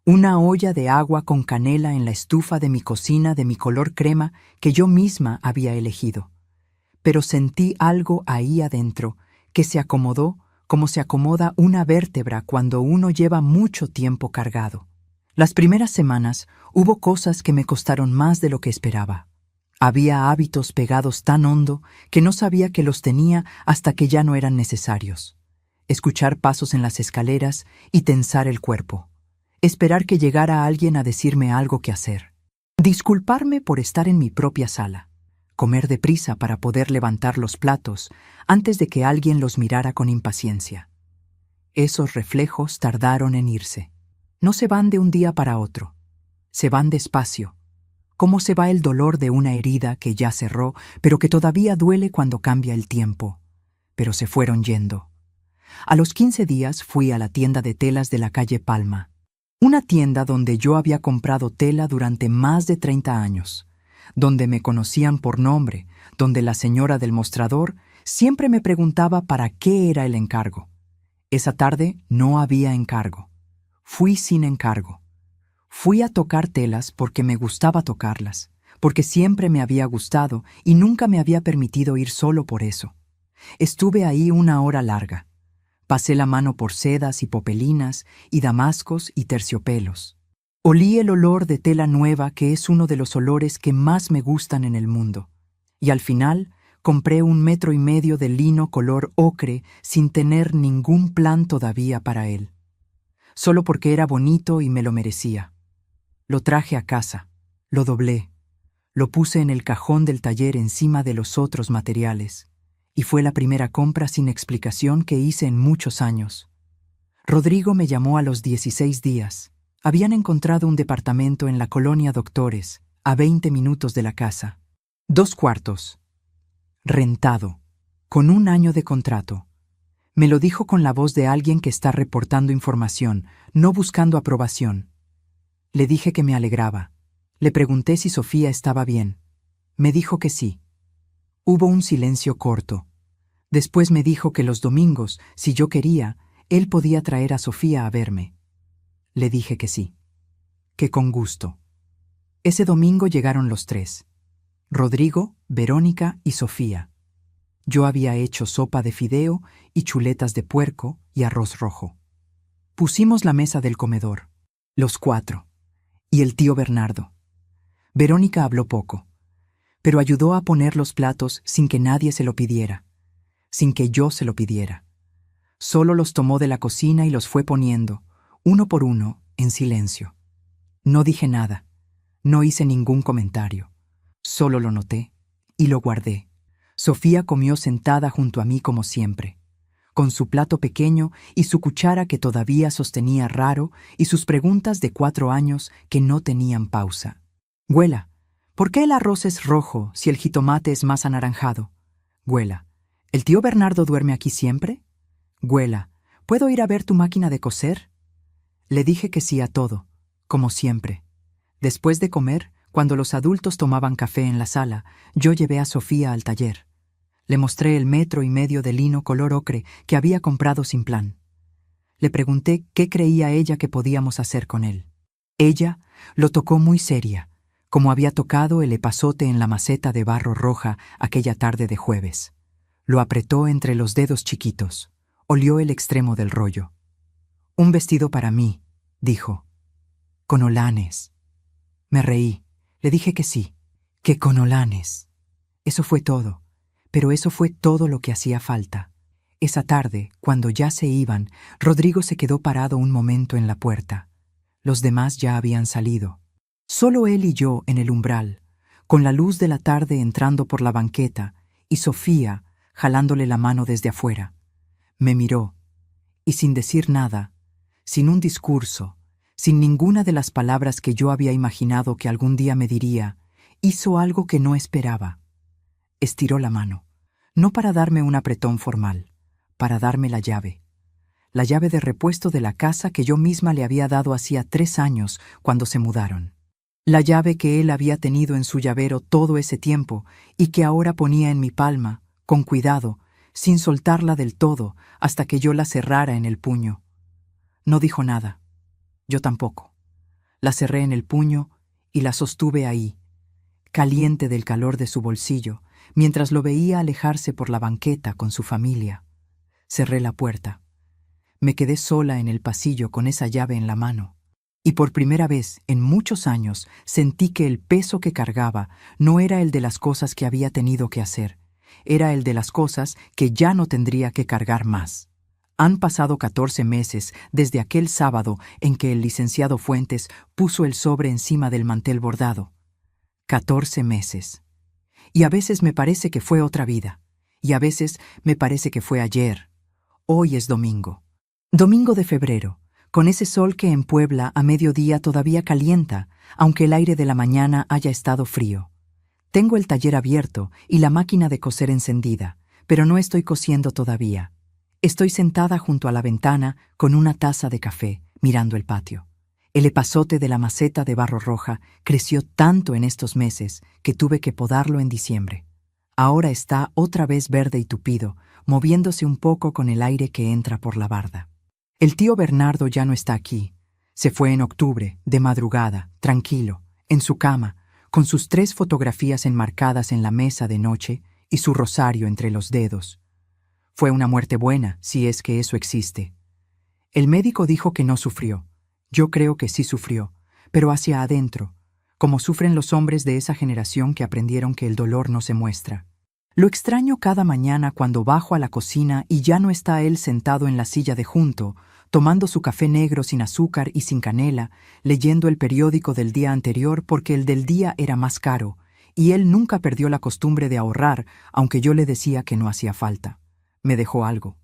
Una olla de agua con canela en la estufa de mi cocina de mi color crema que yo misma había elegido. Pero sentí algo ahí adentro que se acomodó como se acomoda una vértebra cuando uno lleva mucho tiempo cargado. Las primeras semanas hubo cosas que me costaron más de lo que esperaba. Había hábitos pegados tan hondo que no sabía que los tenía hasta que ya no eran necesarios. Escuchar pasos en las escaleras y tensar el cuerpo. Esperar que llegara alguien a decirme algo que hacer. Disculparme por estar en mi propia sala. Comer deprisa para poder levantar los platos antes de que alguien los mirara con impaciencia. Esos reflejos tardaron en irse. No se van de un día para otro. Se van despacio. Cómo se va el dolor de una herida que ya cerró, pero que todavía duele cuando cambia el tiempo. Pero se fueron yendo. A los 15 días fui a la tienda de telas de la calle Palma. Una tienda donde yo había comprado tela durante más de 30 años. Donde me conocían por nombre, donde la señora del mostrador siempre me preguntaba para qué era el encargo. Esa tarde no había encargo. Fui sin encargo. Fui a tocar telas porque me gustaba tocarlas, porque siempre me había gustado y nunca me había permitido ir solo por eso. Estuve ahí una hora larga. Pasé la mano por sedas y popelinas y damascos y terciopelos. Olí el olor de tela nueva, que es uno de los olores que más me gustan en el mundo. Y al final compré 1,5 metros de lino color ocre sin tener ningún plan todavía para él. Solo porque era bonito y me lo merecía. Lo traje a casa, lo doblé, Lo puse en el cajón del taller encima de los otros materiales, y fue la primera compra sin explicación que hice en muchos años. Rodrigo me llamó a los 16 días. Habían encontrado un departamento en la colonia Doctores, a 20 minutos de la casa. 2 cuartos. Rentado. Con 1 año de contrato. Me lo dijo con la voz de alguien que está reportando información, no buscando aprobación. Le dije que me alegraba. Le pregunté si Sofía estaba bien. Me dijo que sí. Hubo un silencio corto. Después me dijo que los domingos, si yo quería, él podía traer a Sofía a verme. Le dije que sí. Que con gusto. Ese domingo llegaron los 3. Rodrigo, Verónica y Sofía. Yo había hecho sopa de fideo y chuletas de puerco y arroz rojo. Pusimos la mesa del comedor. Los 4. Y el tío Bernardo. Verónica habló poco, pero ayudó a poner los platos sin que nadie se lo pidiera, sin que yo se lo pidiera. Solo los tomó de la cocina y los fue poniendo, uno por uno, en silencio. No dije nada, no hice ningún comentario. Solo lo noté y lo guardé. Sofía comió sentada junto a mí como siempre, con su plato pequeño y su cuchara que todavía sostenía raro y sus preguntas de 4 años que no tenían pausa. Güela, ¿por qué el arroz es rojo si el jitomate es más anaranjado? Güela, ¿el tío Bernardo duerme aquí siempre? Güela, ¿puedo ir a ver tu máquina de coser? Le dije que sí a todo, como siempre. Después de comer, cuando los adultos tomaban café en la sala, yo llevé a Sofía al taller. Le mostré el 1,5 metros de lino color ocre que había comprado sin plan. Le pregunté qué creía ella que podíamos hacer con él. Ella lo tocó muy seria, como había tocado el epazote en la maceta de barro roja aquella tarde de jueves. Lo apretó entre los dedos chiquitos. Olió el extremo del rollo. «Un vestido para mí», dijo. «Con olanes». Me reí. Le dije que sí, que con olanes. Eso fue todo, pero eso fue todo lo que hacía falta. Esa tarde, cuando ya se iban, Rodrigo se quedó parado un momento en la puerta. Los demás ya habían salido. Solo él y yo en el umbral, con la luz de la tarde entrando por la banqueta y Sofía jalándole la mano desde afuera. Me miró, y sin decir nada, sin un discurso, sin ninguna de las palabras que yo había imaginado que algún día me diría, hizo algo que no esperaba. Estiró la mano, no para darme un apretón formal, para darme la llave de repuesto de la casa que yo misma le había dado hacía 3 años cuando se mudaron. La llave que él había tenido en su llavero todo ese tiempo y que ahora ponía en mi palma, con cuidado, sin soltarla del todo hasta que yo la cerrara en el puño. No dijo nada. Yo tampoco. La cerré en el puño y la sostuve ahí, caliente del calor de su bolsillo, mientras lo veía alejarse por la banqueta con su familia. Cerré la puerta. Me quedé sola en el pasillo con esa llave en la mano. Y por primera vez en muchos años sentí que el peso que cargaba no era el de las cosas que había tenido que hacer, era el de las cosas que ya no tendría que cargar más. Han pasado 14 meses desde aquel sábado en que el licenciado Fuentes puso el sobre encima del mantel bordado. 14 meses. Y a veces me parece que fue otra vida, y a veces me parece que fue ayer. Hoy es domingo. Domingo de febrero. Con ese sol que en Puebla a mediodía todavía calienta, aunque el aire de la mañana haya estado frío. Tengo el taller abierto y la máquina de coser encendida, pero no estoy cosiendo todavía. Estoy sentada junto a la ventana con una taza de café, mirando el patio. El epazote de la maceta de barro roja creció tanto en estos meses que tuve que podarlo en diciembre. Ahora está otra vez verde y tupido, moviéndose un poco con el aire que entra por la barda. El tío Bernardo ya no está aquí. Se fue en octubre, de madrugada, tranquilo, en su cama, con sus 3 fotografías enmarcadas en la mesa de noche y su rosario entre los dedos. Fue una muerte buena, si es que eso existe. El médico dijo que no sufrió. Yo creo que sí sufrió, pero hacia adentro, como sufren los hombres de esa generación que aprendieron que el dolor no se muestra. Lo extraño cada mañana cuando bajo a la cocina y ya no está él sentado en la silla de junto, tomando su café negro sin azúcar y sin canela, leyendo el periódico del día anterior porque el del día era más caro, y él nunca perdió la costumbre de ahorrar, aunque yo le decía que no hacía falta. Me dejó algo.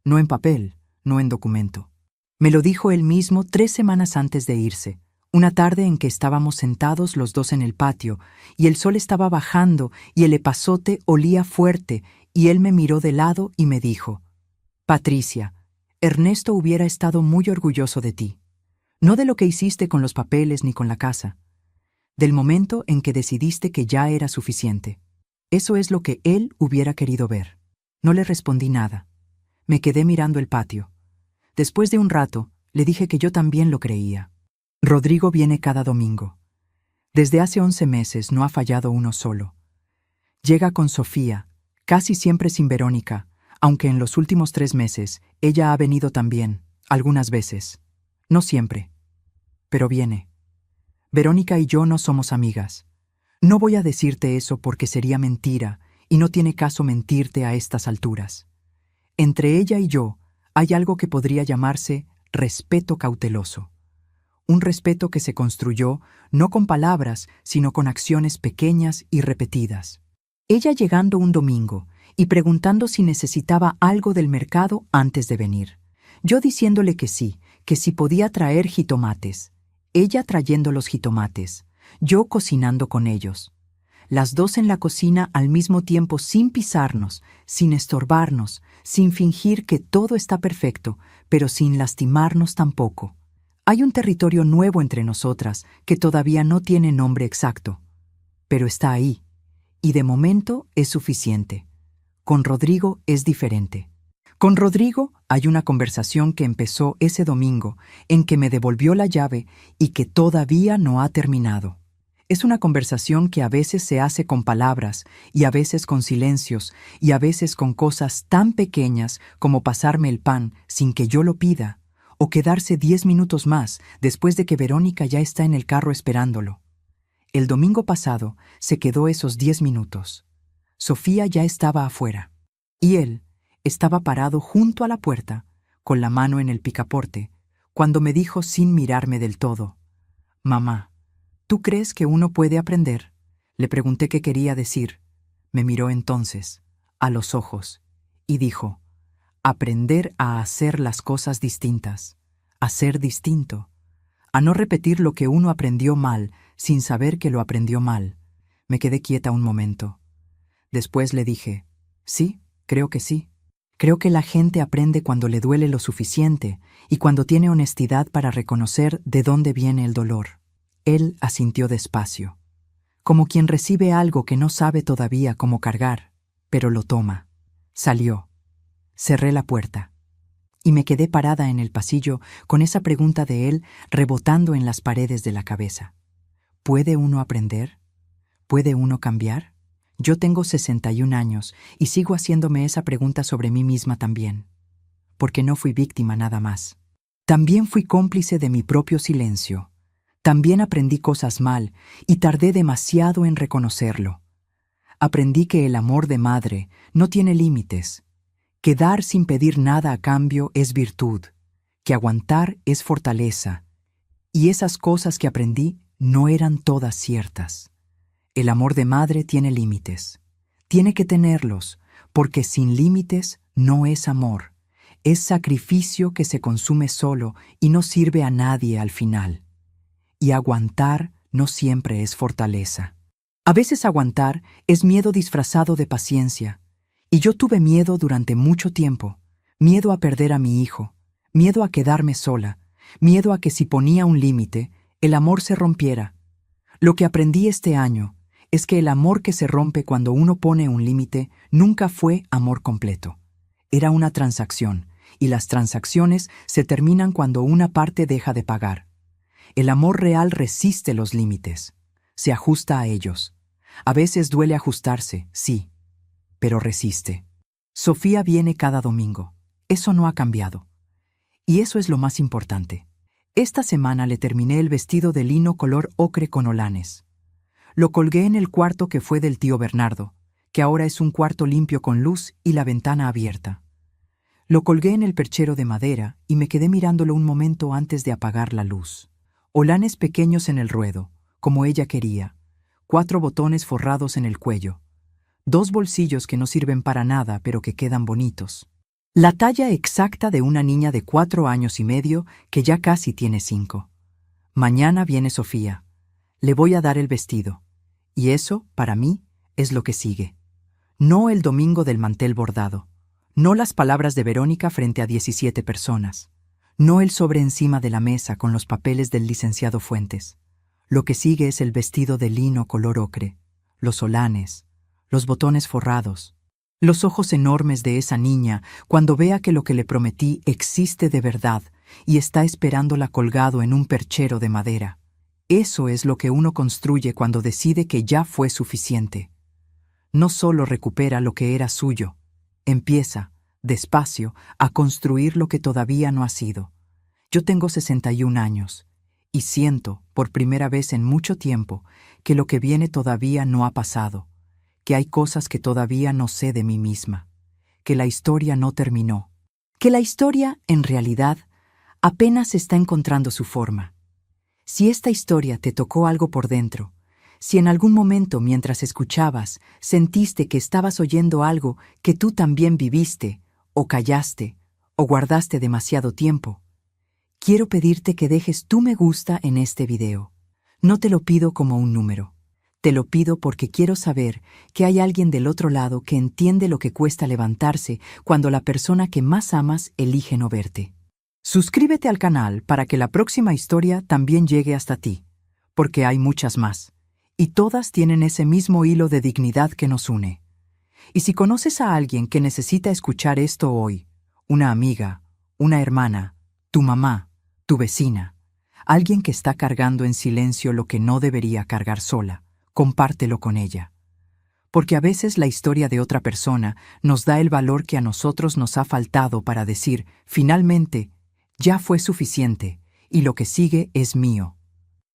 No en papel, no en documento. Me lo dijo él mismo 3 semanas antes de irse, una tarde en que estábamos sentados los dos en el patio, y el sol estaba bajando y el epazote olía fuerte, y él me miró de lado y me dijo: «Patricia, Ernesto hubiera estado muy orgulloso de ti. No de lo que hiciste con los papeles ni con la casa. Del momento en que decidiste que ya era suficiente. Eso es lo que él hubiera querido ver». No le respondí nada. Me quedé mirando el patio. Después de un rato, le dije que yo también lo creía. Rodrigo viene cada domingo. Desde hace 11 meses no ha fallado uno solo. Llega con Sofía, casi siempre sin Verónica, aunque en los últimos 3 meses ella ha venido también, algunas veces. No siempre, pero viene. Verónica y yo no somos amigas. No voy a decirte eso porque sería mentira, y no tiene caso mentirte a estas alturas. Entre ella y yo hay algo que podría llamarse respeto cauteloso. Un respeto que se construyó no con palabras, sino con acciones pequeñas y repetidas. Ella llegando un domingo y preguntando si necesitaba algo del mercado antes de venir. Yo diciéndole que sí podía traer jitomates. Ella trayendo los jitomates, yo cocinando con ellos. Las dos en la cocina al mismo tiempo sin pisarnos, sin estorbarnos, sin fingir que todo está perfecto, pero sin lastimarnos tampoco. Hay un territorio nuevo entre nosotras que todavía no tiene nombre exacto, pero está ahí, y de momento es suficiente. Con Rodrigo es diferente. Con Rodrigo hay una conversación que empezó ese domingo en que me devolvió la llave y que todavía no ha terminado. Es una conversación que a veces se hace con palabras y a veces con silencios y a veces con cosas tan pequeñas como pasarme el pan sin que yo lo pida o quedarse 10 minutos más después de que Verónica ya está en el carro esperándolo. El domingo pasado se quedó esos 10 minutos. Sofía ya estaba afuera y él estaba parado junto a la puerta con la mano en el picaporte cuando me dijo sin mirarme del todo: «Mamá, ¿tú crees que uno puede aprender?». Le pregunté qué quería decir. Me miró entonces, a los ojos, y dijo: «Aprender a hacer las cosas distintas, a ser distinto, a no repetir lo que uno aprendió mal sin saber que lo aprendió mal». Me quedé quieta un momento. Después le dije: «Sí, creo que sí. Creo que la gente aprende cuando le duele lo suficiente y cuando tiene honestidad para reconocer de dónde viene el dolor». Él asintió despacio, como quien recibe algo que no sabe todavía cómo cargar, pero lo toma. Salió. Cerré la puerta. Y me quedé parada en el pasillo con esa pregunta de él rebotando en las paredes de la cabeza. ¿Puede uno aprender? ¿Puede uno cambiar? Yo tengo 61 años y sigo haciéndome esa pregunta sobre mí misma también. Porque no fui víctima nada más. También fui cómplice de mi propio silencio. También aprendí cosas mal y tardé demasiado en reconocerlo. Aprendí que el amor de madre no tiene límites, que dar sin pedir nada a cambio es virtud, que aguantar es fortaleza, y esas cosas que aprendí no eran todas ciertas. El amor de madre tiene límites, tiene que tenerlos, porque sin límites no es amor, es sacrificio que se consume solo y no sirve a nadie al final. Y aguantar no siempre es fortaleza. A veces aguantar es miedo disfrazado de paciencia. Y yo tuve miedo durante mucho tiempo. Miedo a perder a mi hijo. Miedo a quedarme sola. Miedo a que si ponía un límite, el amor se rompiera. Lo que aprendí este año es que el amor que se rompe cuando uno pone un límite nunca fue amor completo. Era una transacción, y las transacciones se terminan cuando una parte deja de pagar. El amor real resiste los límites, se ajusta a ellos. A veces duele ajustarse, sí, pero resiste. Sofía viene cada domingo. Eso no ha cambiado. Y eso es lo más importante. Esta semana le terminé el vestido de lino color ocre con holanes. Lo colgué en el cuarto que fue del tío Bernardo, que ahora es un cuarto limpio con luz y la ventana abierta. Lo colgué en el perchero de madera y me quedé mirándolo un momento antes de apagar la luz. Holanes pequeños en el ruedo, como ella quería, 4 botones forrados en el cuello. 2 bolsillos que no sirven para nada pero que quedan bonitos. La talla exacta de una niña de 4 años y medio que ya casi tiene 5. Mañana viene Sofía. Le voy a dar el vestido. Y eso, para mí, es lo que sigue. No el domingo del mantel bordado. No las palabras de Verónica frente a 17 personas. No el sobre encima de la mesa con los papeles del licenciado Fuentes. Lo que sigue es el vestido de lino color ocre, los solanes, los botones forrados, los ojos enormes de esa niña cuando vea que lo que le prometí existe de verdad y está esperándola colgado en un perchero de madera. Eso es lo que uno construye cuando decide que ya fue suficiente. No solo recupera lo que era suyo, empieza, despacio, a construir lo que todavía no ha sido. Yo tengo 61 años y siento, por primera vez en mucho tiempo, que lo que viene todavía no ha pasado, que hay cosas que todavía no sé de mí misma, que la historia no terminó, que la historia, en realidad, apenas está encontrando su forma. Si esta historia te tocó algo por dentro, si en algún momento mientras escuchabas sentiste que estabas oyendo algo que tú también viviste, o callaste, o guardaste demasiado tiempo, quiero pedirte que dejes tu me gusta en este video. No te lo pido como un número. Te lo pido porque quiero saber que hay alguien del otro lado que entiende lo que cuesta levantarse cuando la persona que más amas elige no verte. Suscríbete al canal para que la próxima historia también llegue hasta ti, porque hay muchas más, y todas tienen ese mismo hilo de dignidad que nos une. Y si conoces a alguien que necesita escuchar esto hoy, una amiga, una hermana, tu mamá, tu vecina, alguien que está cargando en silencio lo que no debería cargar sola, compártelo con ella. Porque a veces la historia de otra persona nos da el valor que a nosotros nos ha faltado para decir, finalmente, ya fue suficiente, y lo que sigue es mío.